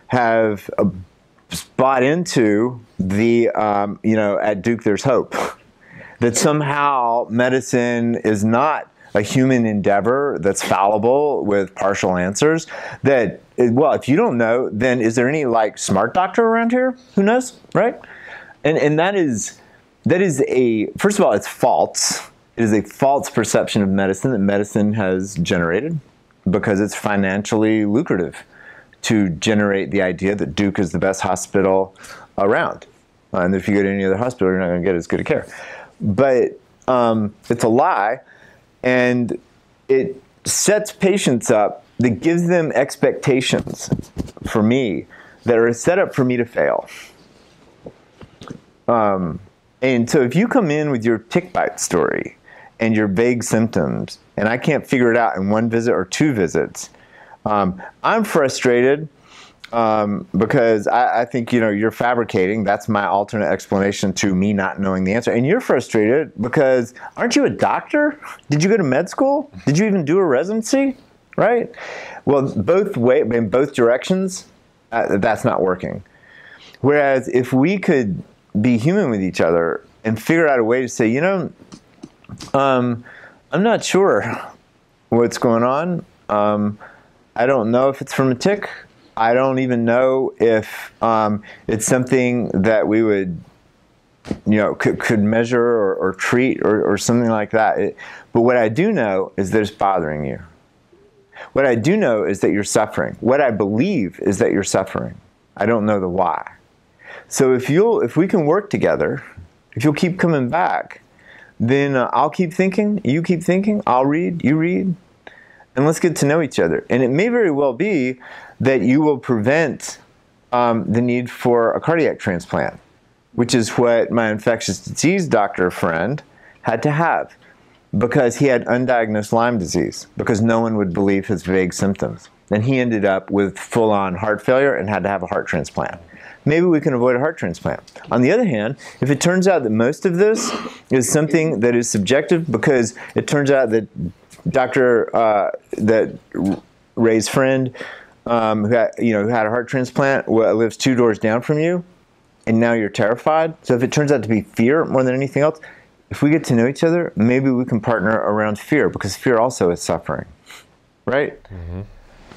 have bought into the, at Duke there's hope, that somehow medicine is not a human endeavor that's fallible with partial answers. That, well, if you don't know, then is there any like smart doctor around here? Who knows, right? And that is first of all, it's false. It is a false perception of medicine that medicine has generated, because it's financially lucrative to generate the idea that Duke is the best hospital around. And if you go to any other hospital, you're not going to get as good a care. But it's a lie, and it sets patients up, that gives them expectations for me that are set up for me to fail. And so if you come in with your tick bite story and your vague symptoms, and I can't figure it out in one visit or two visits, I'm frustrated because I think, you're fabricating. That's my alternate explanation to me not knowing the answer. And you're frustrated because, aren't you a doctor? Did you go to med school? Did you even do a residency? Right? Well, in both directions, that's not working. Whereas if we could be human with each other and figure out a way to say, I'm not sure what's going on. I don't know if it's from a tick. I don't even know if it's something that we would, could measure or treat or something like that. But what I do know is that it's bothering you. What I do know is that you're suffering. What I believe is that you're suffering. I don't know the why. So if we can work together, if you'll keep coming back, then I'll keep thinking, you keep thinking, I'll read, you read, and let's get to know each other. And it may very well be that you will prevent the need for a cardiac transplant, which is what my infectious disease doctor friend had to have, because he had undiagnosed Lyme disease, because no one would believe his vague symptoms. And he ended up with full-on heart failure and had to have a heart transplant. Maybe we can avoid a heart transplant. On the other hand, if it turns out that most of this is something that is subjective, because it turns out that that Ray's friend, who had a heart transplant, lives 2 doors down from you, and now you're terrified. So if it turns out to be fear more than anything else, if we get to know each other, maybe we can partner around fear, because fear also is suffering, right? Mm-hmm.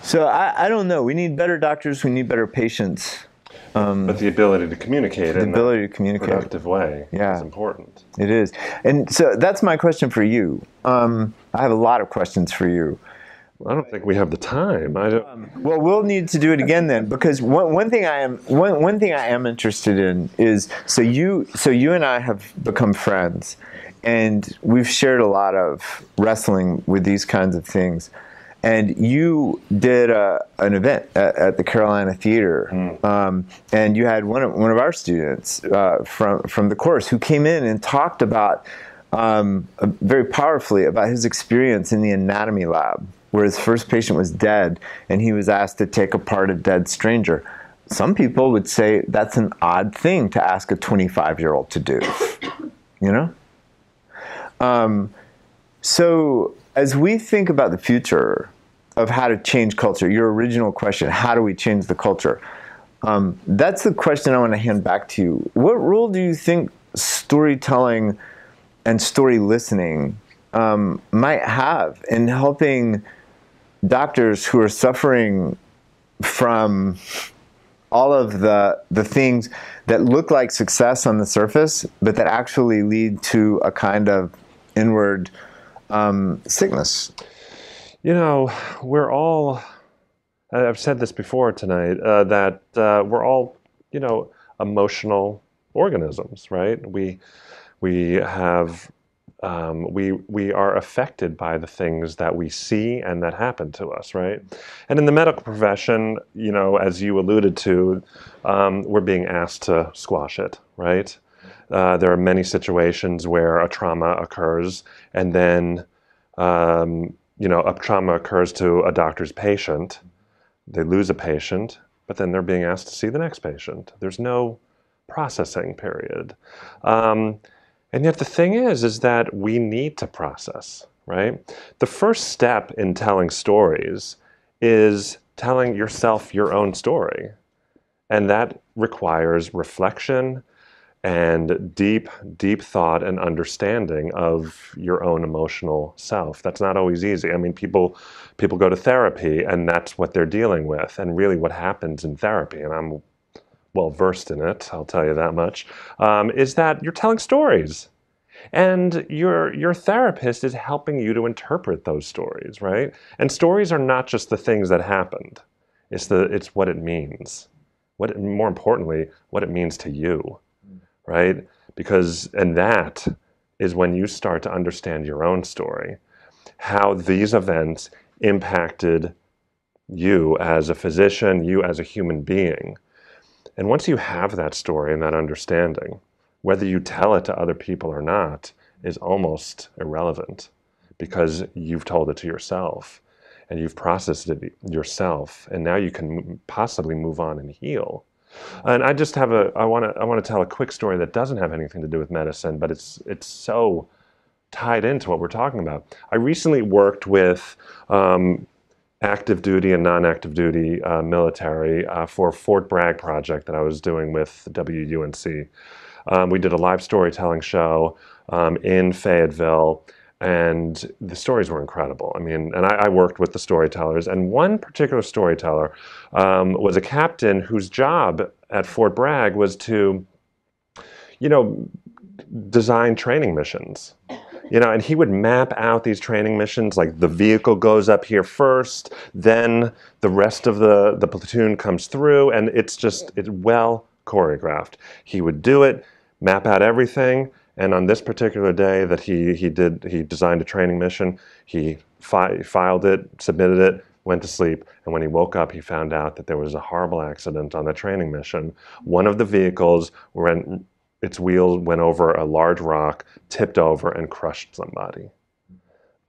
So I don't know. We need better doctors. We need better patients. But the ability to communicate in a productive way is important. It is. And so that's my question for you. I have a lot of questions for you. I don't think we have the time. Well, we'll need to do it again then, because one thing I am interested in is, so you and I have become friends, and we've shared a lot of wrestling with these kinds of things. And you did an event at the Carolina Theater, and you had one of our students from the course who came in and talked about very powerfully about his experience in the anatomy lab, where his first patient was dead, and he was asked to take apart a dead stranger. Some people would say that's an odd thing to ask a 25-year-old to do, So as we think about the future of how to change culture, your original question, how do we change the culture? That's the question I want to hand back to you. What role do you think storytelling and story listening might have in helping doctors who are suffering from all of the things that look like success on the surface, but that actually lead to a kind of inward sickness? We're all I've said this before tonight, that we're all, you know, emotional organisms, right? We have we are affected by the things that we see and that happen to us, right? And in the medical profession, you know, as you alluded to, we're being asked to squash it, right? There are many situations where a trauma occurs, and then you know, a trauma occurs to a doctor's patient. They lose a patient, but then they're being asked to see the next patient. There's no processing period. Um, and yet the thing is that we need to process, right? The first step in telling stories is telling yourself your own story. And that requires reflection and deep, deep thought and understanding of your own emotional self. That's not always easy. I mean, people go to therapy and that's what they're dealing with. And really what happens in therapy, and I'm well versed in it, I'll tell you that much, is that you're telling stories. And your therapist is helping you to interpret those stories, right? And stories are not just the things that happened. It's what it means. More importantly, what it means to you, right? Because, and that is when you start to understand your own story, how these events impacted you as a physician, you as a human being. And once you have that story and that understanding, whether you tell it to other people or not is almost irrelevant because you've told it to yourself and you've processed it yourself, and now you can possibly move on and heal. And I just have I want to tell a quick story that doesn't have anything to do with medicine, but it's so tied into what we're talking about. I recently worked with active duty and non-active duty military for a Fort Bragg project that I was doing with WUNC. We did a live storytelling show in Fayetteville, and the stories were incredible. I mean, and I worked with the storytellers, and one particular storyteller was a captain whose job at Fort Bragg was to, you know, design training missions. You know, and he would map out these training missions, like the vehicle goes up here first, then the rest of the platoon comes through, and it's well choreographed. He would do it, map out everything, and on this particular day that he designed a training mission, he filed it, submitted it, went to sleep, and when he woke up, he found out that there was a horrible accident on the training mission. One of the vehicles its wheels went over a large rock, tipped over, and crushed somebody.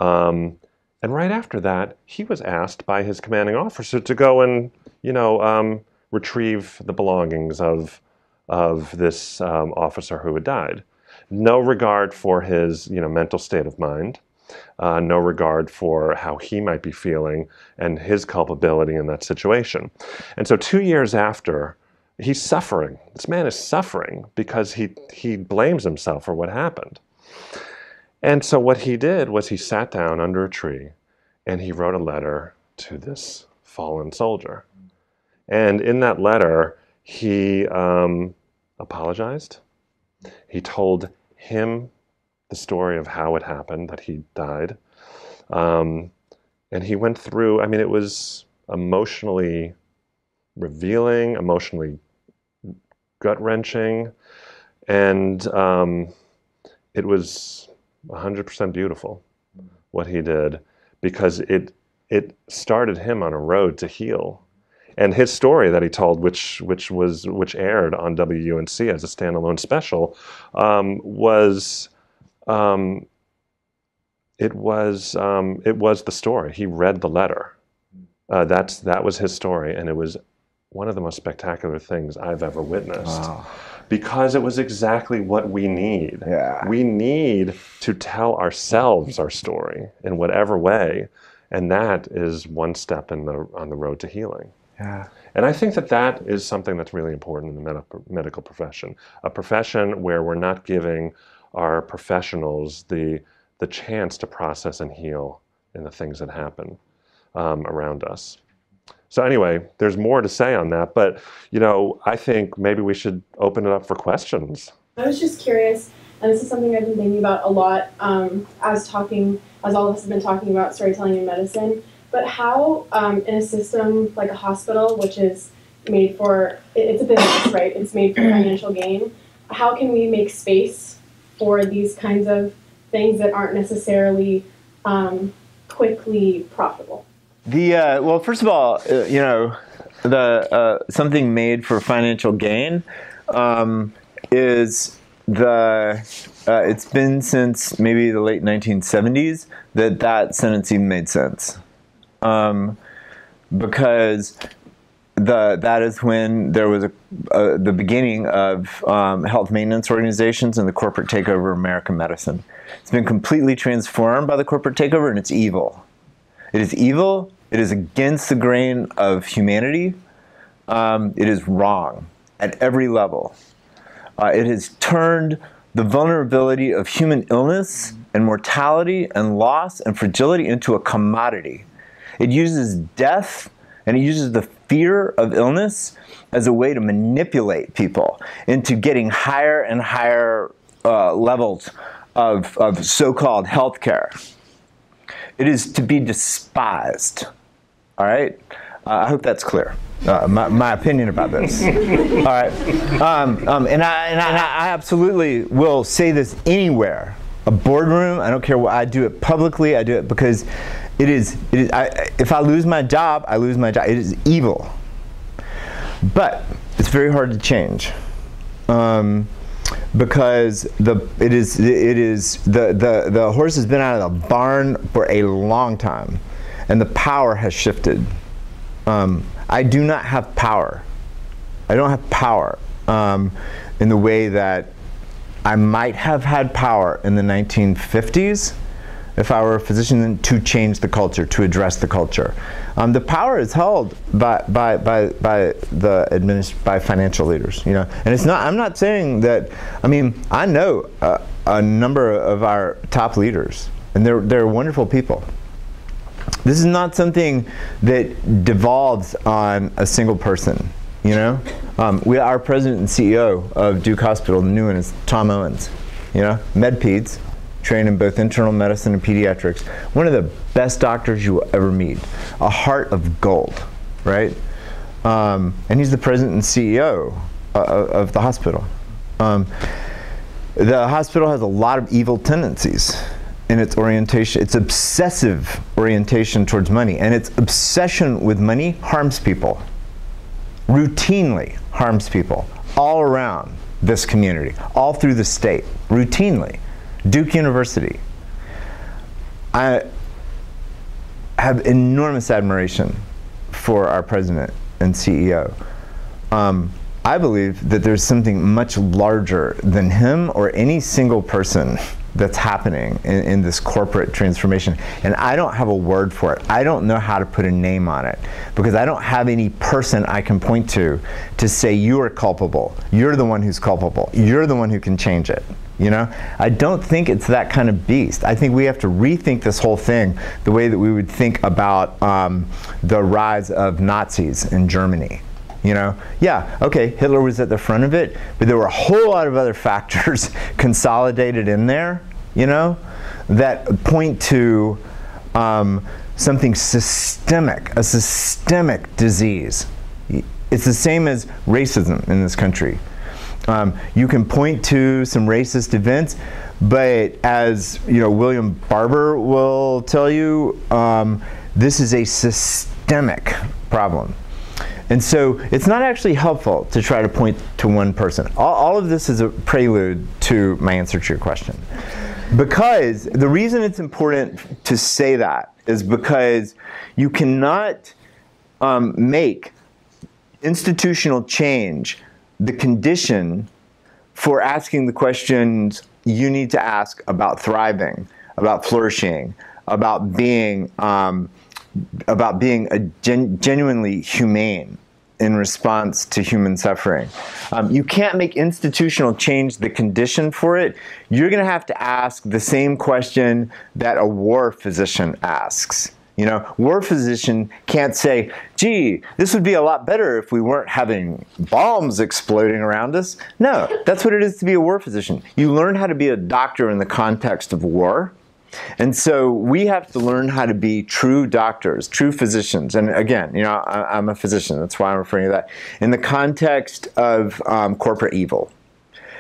And right after that, he was asked by his commanding officer to go and, you know, retrieve the belongings of this officer who had died. No regard for his, you know, mental state of mind. No regard for how he might be feeling and his culpability in that situation. And so 2 years after, he's suffering. This man is suffering because he blames himself for what happened. And so what he did was he sat down under a tree and he wrote a letter to this fallen soldier. And in that letter, he apologized. He told him the story of how it happened, that he died. And he went through, I mean, it was emotionally revealing, emotionally gut-wrenching, and it was 100% beautiful what he did, because it started him on a road to heal. And his story that he told, which aired on WUNC as a standalone special, was the story. He read the letter. That was his story, and it was one of the most spectacular things I've ever witnessed. Wow. Because it was exactly what we need. Yeah. We need to tell ourselves our story in whatever way, and that is one step on the road to healing. Yeah. And I think that is something that's really important in the medical profession, a profession where we're not giving our professionals the chance to process and heal in the things that happen around us. So anyway, there's more to say on that, but you know, I think maybe we should open it up for questions. I was just curious, and this is something I've been thinking about a lot as all of us have been talking about storytelling in medicine. but how in a system like a hospital, which is made for, it's a business, right? It's made for financial gain. How can we make space for these kinds of things that aren't necessarily quickly profitable? Well, first of all, you know, something made for financial gain is it's been since maybe the late 1970s that sentence even made sense, because that is when there was the beginning of health maintenance organizations and the corporate takeover of American medicine. It's been completely transformed by the corporate takeover, and it's evil. It is evil. It is against the grain of humanity. It is wrong at every level. It has turned the vulnerability of human illness and mortality and loss and fragility into a commodity. It uses death and it uses the fear of illness as a way to manipulate people into getting higher and higher levels of so-called health care. It is to be despised. All right? I hope that's clear. My opinion about this. All right. And I absolutely will say this anywhere. A boardroom, I don't care what, I do it publicly, I do it because if I lose my job, I lose my job. It is evil. But it's very hard to change. Because the horse has been out of the barn for a long time, and the power has shifted. I do not have power. I don't have power in the way that I might have had power in the 1950s if I were a physician to change the culture, to address the culture. The power is held by financial leaders, you know. And it's not. I'm not saying that. I mean, I know a number of our top leaders, and they're wonderful people. This is not something that devolves on a single person, you know. Our president and CEO of Duke Hospital, the new one, is Tom Owens, you know, med-peds, trained in both internal medicine and pediatrics. One of the best doctors you will ever meet. A heart of gold, right? And he's the president and CEO of the hospital. The hospital has a lot of evil tendencies in its orientation. Its obsessive orientation towards money, and its obsession with money harms people. Routinely harms people all around this community, all through the state, routinely. Duke University. I have enormous admiration for our president and CEO. I believe that there's something much larger than him or any single person that's happening in this corporate transformation. And I don't have a word for it. I don't know how to put a name on it because I don't have any person I can point to say you are culpable. You're the one who's culpable. You're the one who can change it. You know, I don't think it's that kind of beast. I think we have to rethink this whole thing the way that we would think about the rise of Nazis in Germany. You know, yeah, okay, Hitler was at the front of it, but there were a whole lot of other factors consolidated in there, you know, that point to something systemic, a systemic disease. It's the same as racism in this country. You can point to some racist events, but as you know, William Barber will tell you, this is a systemic problem. And so it's not actually helpful to try to point to one person. All of this is a prelude to my answer to your question. Because the reason it's important to say that is because you cannot make institutional change the condition for asking the questions you need to ask about thriving, about flourishing, about being genuinely humane in response to human suffering. You can't make institutional change the condition for it. You're going to have to ask the same question that a war physician asks. You know, war physician can't say, gee, this would be a lot better if we weren't having bombs exploding around us. No, that's what it is to be a war physician. You learn how to be a doctor in the context of war. And so we have to learn how to be true doctors, true physicians. And again, you know, I'm a physician. That's why I'm referring to that. In the context of corporate evil,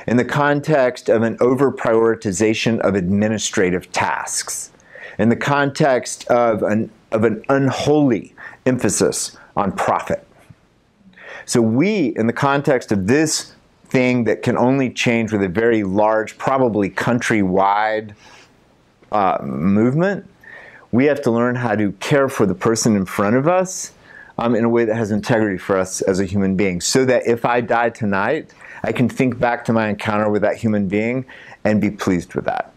in the context of an over-prioritization of administrative tasks, in the context of an unholy emphasis on profit. So we, in the context of this thing that can only change with a very large, probably countrywide movement, we have to learn how to care for the person in front of us in a way that has integrity for us as a human being, so that if I die tonight, I can think back to my encounter with that human being and be pleased with that.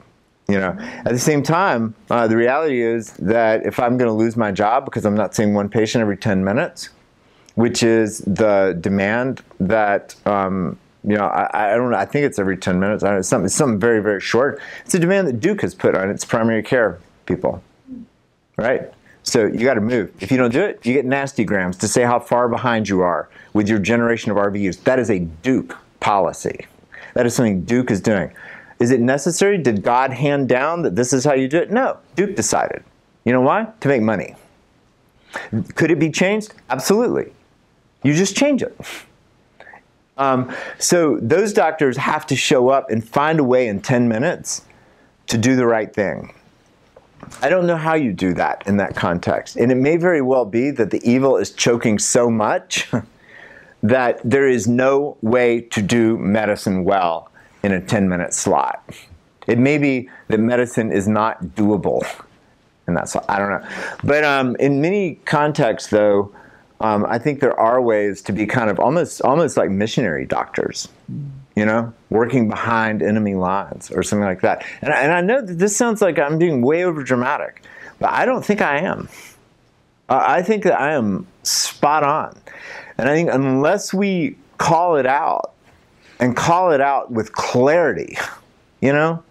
You know, at the same time, the reality is that if I'm going to lose my job because I'm not seeing one patient every 10 minutes, which is the demand that, you know, I don't know, I think it's every 10 minutes. I don't know, it's something very, very short. It's a demand that Duke has put on its primary care people, right? So you got to move. If you don't do it, you get nasty grams to say how far behind you are with your generation of RVUs. That is a Duke policy. That is something Duke is doing. Is it necessary? Did God hand down that this is how you do it? No. Duke decided. You know why? To make money. Could it be changed? Absolutely. You just change it. So those doctors have to show up and find a way in 10 minutes to do the right thing. I don't know how you do that in that context. And it may very well be that the evil is choking so much that there is no way to do medicine well in a 10-minute slot. It may be that medicine is not doable in that slot. I don't know. But in many contexts, though, I think there are ways to be kind of almost like missionary doctors, you know, working behind enemy lines or something like that. And I know that this sounds like I'm being way over dramatic, but I don't think I am. I think that I am spot on. And I think unless we call it out, and call it out with clarity, you know?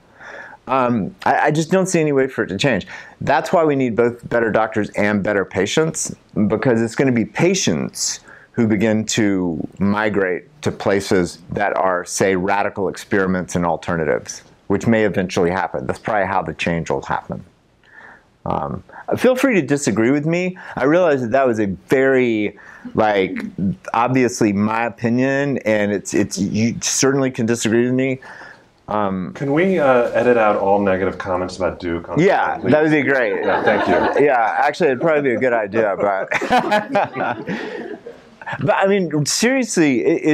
I just don't see any way for it to change. That's why we need both better doctors and better patients, because it's going to be patients who begin to migrate to places that are, say, radical experiments and alternatives, which may eventually happen. That's probably how the change will happen. Feel free to disagree with me. I realize that was a very, like, obviously my opinion, and you certainly can disagree with me. Can we edit out all negative comments about Duke? Yeah, that would be great. Yeah, thank you. Yeah, actually, it'd probably be a good idea, but but I mean, seriously,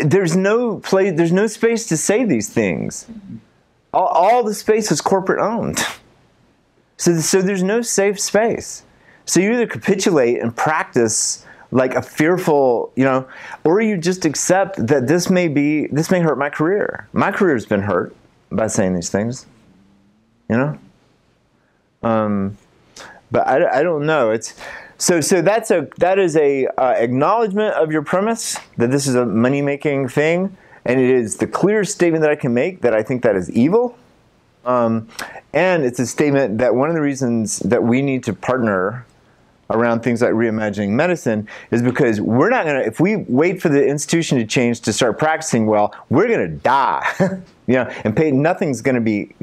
there's no space to say these things. All the space is corporate owned. So there's no safe space. So you either capitulate and practice like a fearful, you know, or you just accept that this may hurt my career. My career's been hurt by saying these things, you know. But I don't know. So that is a acknowledgement of your premise that this is a money-making thing. And it is the clearest statement that I can make that I think that is evil. And it's a statement that one of the reasons that we need to partner around things like reimagining medicine is because we're not going to, if we wait for the institution to change to start practicing well, we're going to die. You know, and nothing's going to be,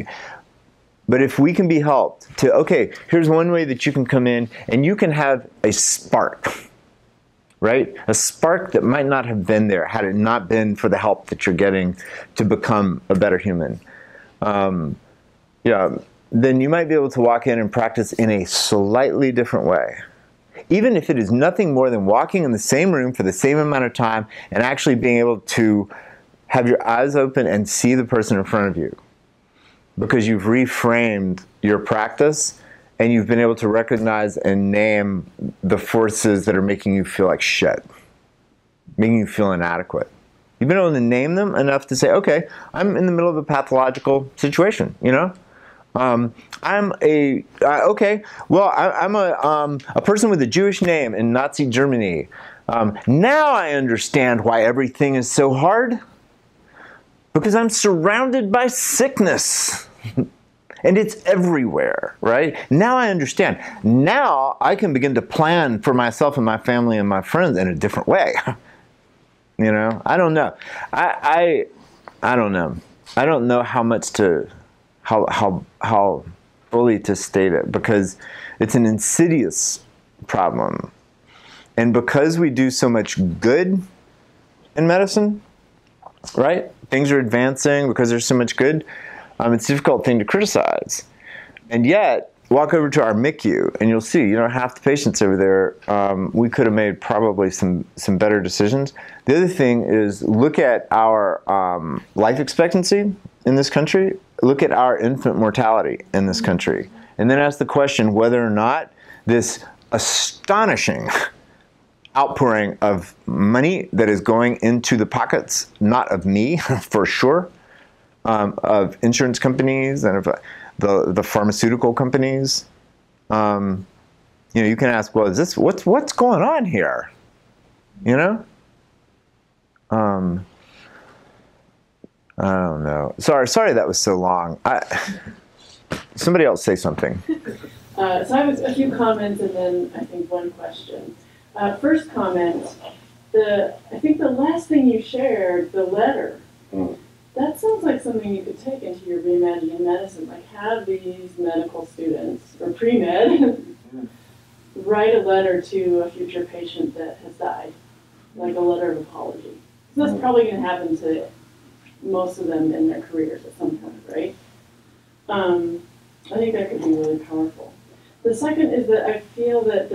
but if we can be helped to, okay, here's one way that you can come in and you can have a spark. Right? A spark that might not have been there had it not been for the help that you're getting to become a better human. Yeah, then you might be able to walk in and practice in a slightly different way. Even if it is nothing more than walking in the same room for the same amount of time and actually being able to have your eyes open and see the person in front of you. Because you've reframed your practice and you've been able to recognize and name the forces that are making you feel like shit, making you feel inadequate. You've been able to name them enough to say, okay, I'm in the middle of a pathological situation, you know? I'm a person with a Jewish name in Nazi Germany. Now I understand why everything is so hard. Because I'm surrounded by sickness. And it's everywhere, right? Now I understand. Now I can begin to plan for myself and my family and my friends in a different way. You know, I don't know. I don't know. I don't know how much to, how fully to state it, because it's an insidious problem. And because we do so much good in medicine, right? Things are advancing because there's so much good. It's a difficult thing to criticize. And yet, walk over to our MICU and you'll see, half the patients over there, we could have made probably some better decisions. The other thing is look at our life expectancy in this country, look at our infant mortality in this country, and then ask the question whether or not this astonishing outpouring of money that is going into the pockets, not of me, for sure, of insurance companies and of the pharmaceutical companies. You can ask, well, is this what's going on here? I don't know. Sorry that was so long. Somebody else say something. So I have a few comments and then I think one question. First comment, I think the last thing you shared, the letter, that sounds like something you could take into your Reimagining Medicine, like have these medical students, or pre-med, write a letter to a future patient that has died, like a letter of apology. So that's probably going to happen to most of them in their careers at some point, right? I think that could be really powerful. The second is that I feel that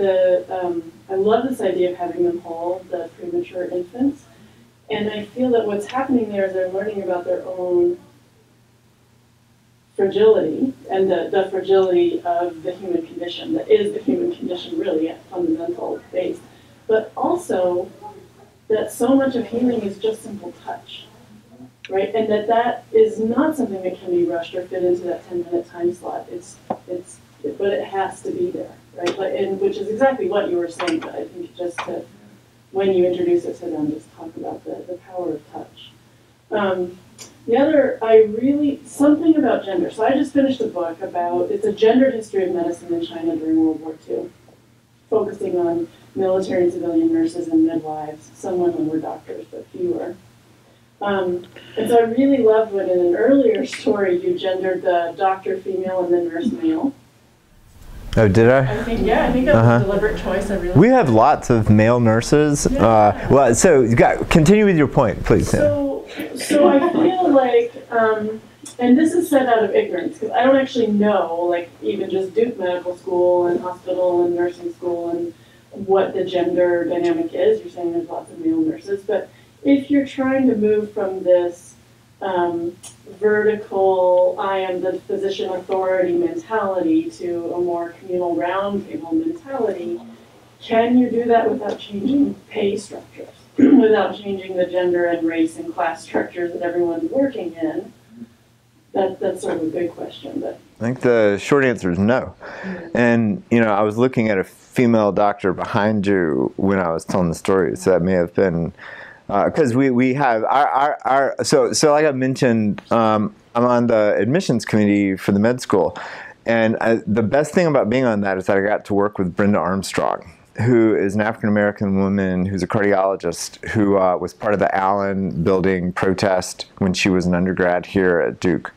I love this idea of having them hold the premature infants. And I feel that what's happening there is they're learning about their own fragility and the fragility of the human condition, that is the human condition really at fundamental base. But also that so much of healing is just simple touch, right? And that is not something that can be rushed or fit into that 10-minute time slot. But it has to be there, right? And which is exactly what you were saying, but I think just to, when you introduce it to them, just talk about the power of touch. The other, something about gender. So I just finished a book it's a gendered history of medicine in China during World War II, focusing on military and civilian nurses and midwives. Some women were doctors, but fewer. And so I really loved when in an earlier story you gendered the doctor female and the nurse male. Oh, did I? I think that was a deliberate choice. We have lots of male nurses. Yeah. So continue with your point, please. So I feel like, and this is said out of ignorance, because I don't actually know, like even just Duke Medical School and hospital and nursing school and what the gender dynamic is. You're saying there's lots of male nurses, but if you're trying to move from this vertical, I am the physician authority mentality to a more communal roundtable mentality, can you do that without changing pay structures, without changing the gender and race and class structures that everyone's working in? That's sort of a big question. But I think the short answer is no. And, I was looking at a female doctor behind you when I was telling the story, so that may have been because we have our so like I mentioned, I'm on the admissions committee for the med school, and the best thing about being on that is that I got to work with Brenda Armstrong, who is an African-American woman who's a cardiologist who was part of the Allen building protest when she was an undergrad here at Duke.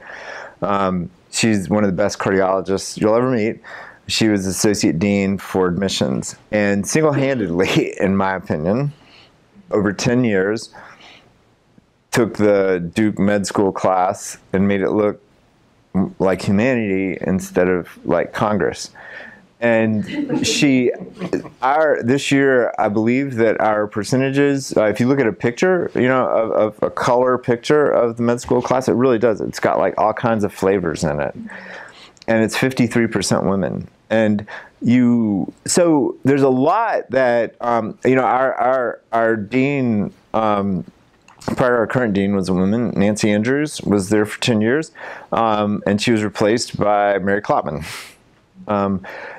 She's one of the best cardiologists you'll ever meet. She was associate dean for admissions, and single-handedly, in my opinion, over 10 years, took the Duke Med School class and made it look like humanity instead of like Congress. And this year, I believe that our percentages, if you look at a picture, of a color picture of the med school class, it really does. It's got like all kinds of flavors in it. And it's 53% women. And so there's a lot that, our dean, our current dean was a woman. Nancy Andrews was there for 10 years, and she was replaced by Mary Klopman.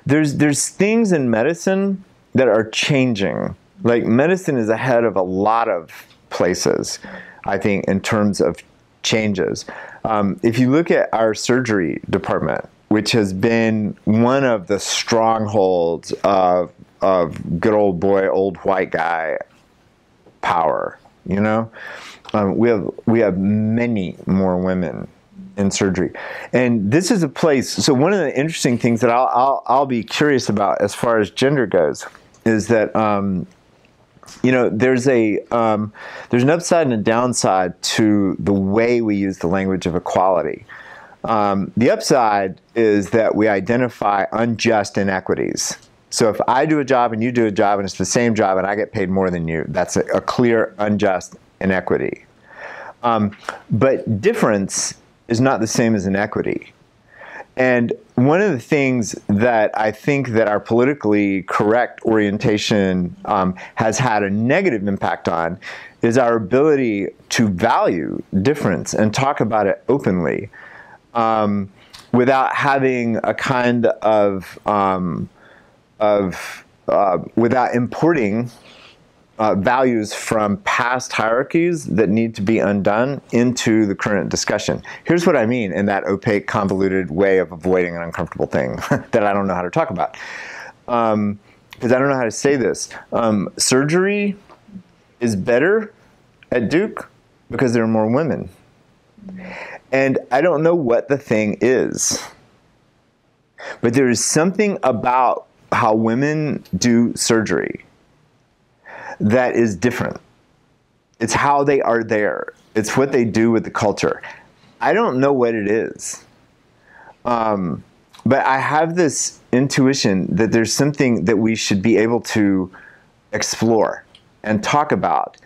There's things in medicine that are changing. Like medicine is ahead of a lot of places, I think, in terms of changes. If you look at our surgery department, which has been one of the strongholds of good old boy, old white guy power, you know? We have many more women in surgery. And this is a place, so one of the interesting things that I'll be curious about as far as gender goes is that, you know, there's an upside and a downside to the way we use the language of equality. The upside is that we identify unjust inequities. So if I do a job and you do a job and it's the same job and I get paid more than you, that's a clear unjust inequity. But difference is not the same as inequity. And one of the things that I think that our politically correct orientation has had a negative impact on is our ability to value difference and talk about it openly without having a kind of without importing values from past hierarchies that need to be undone into the current discussion. Here's what I mean in that opaque, convoluted way of avoiding an uncomfortable thing that I don't know how to talk about. Because I don't know how to say this. Surgery is better at Duke because there are more women. And I don't know what the thing is. But there is something about how women do surgery that is different. It's how they are there. It's what they do with the culture. I don't know what it is. But I have this intuition that there's something that we should be able to explore and talk about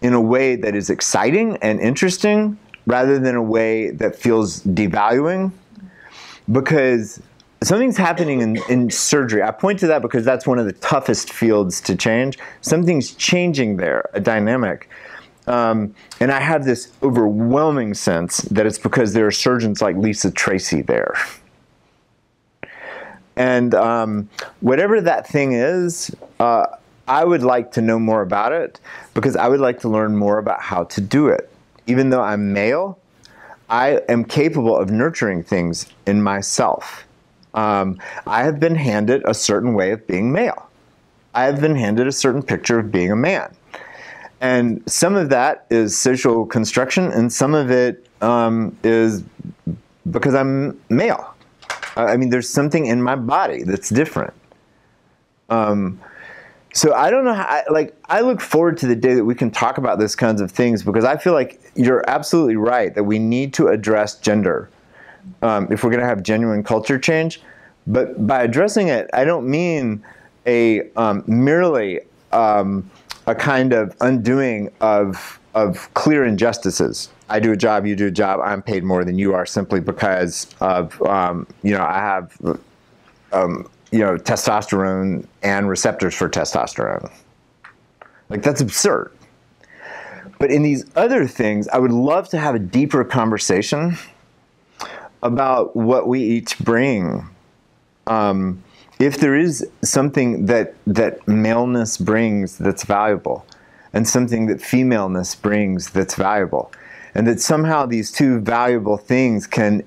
in a way that is exciting and interesting rather than a way that feels devaluing. Because something's happening in surgery. I point to that because that's one of the toughest fields to change. Something's changing there, a dynamic. And I have this overwhelming sense that it's because there are surgeons like Lisa Tracy there. And whatever that thing is, I would like to know more about it because I would like to learn more about how to do it. Even though I'm male, I am capable of nurturing things in myself. I have been handed a certain way of being male. I have been handed a certain picture of being a man. And some of that is social construction, and some of it is because I'm male. I mean, there's something in my body that's different. So I don't know how, I look forward to the day that we can talk about these kinds of things because I feel like you're absolutely right that we need to address gender if we're going to have genuine culture change. But by addressing it, I don't mean merely a kind of undoing of clear injustices. I do a job, you do a job, I'm paid more than you are simply because of, I have, testosterone and receptors for testosterone. Like, that's absurd. But in these other things, I would love to have a deeper conversation about what we each bring. If there is something that maleness brings that's valuable, and something that femaleness brings that's valuable, and that somehow these two valuable things can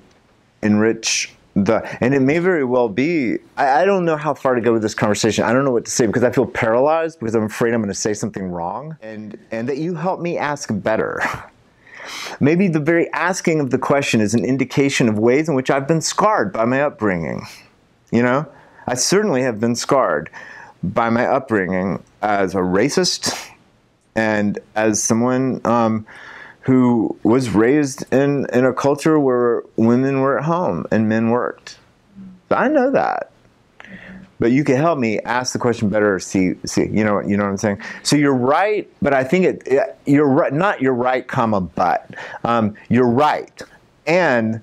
enrich and it may very well be, I don't know how far to go with this conversation. I don't know what to say because I feel paralyzed because I'm afraid I'm going to say something wrong, and that you help me ask better. Maybe the very asking of the question is an indication of ways in which I've been scarred by my upbringing. I certainly have been scarred by my upbringing as a racist and as someone who was raised in a culture where women were at home and men worked. So I know that. But you can help me ask the question better or see, you know what I'm saying? So you're right, but I think you're right, not you're right, comma, but. You're right. And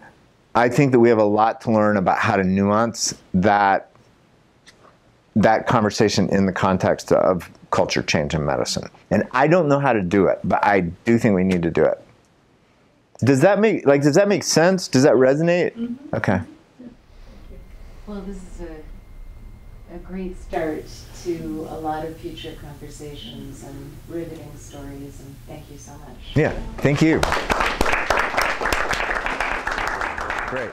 I think that we have a lot to learn about how to nuance that conversation in the context of culture change in medicine. And I don't know how to do it, but I do think we need to do it. Does that make sense? Does that resonate? Mm-hmm. Okay. Well, this is a great start to a lot of future conversations and riveting stories, and thank you so much. Yeah, thank you. Great.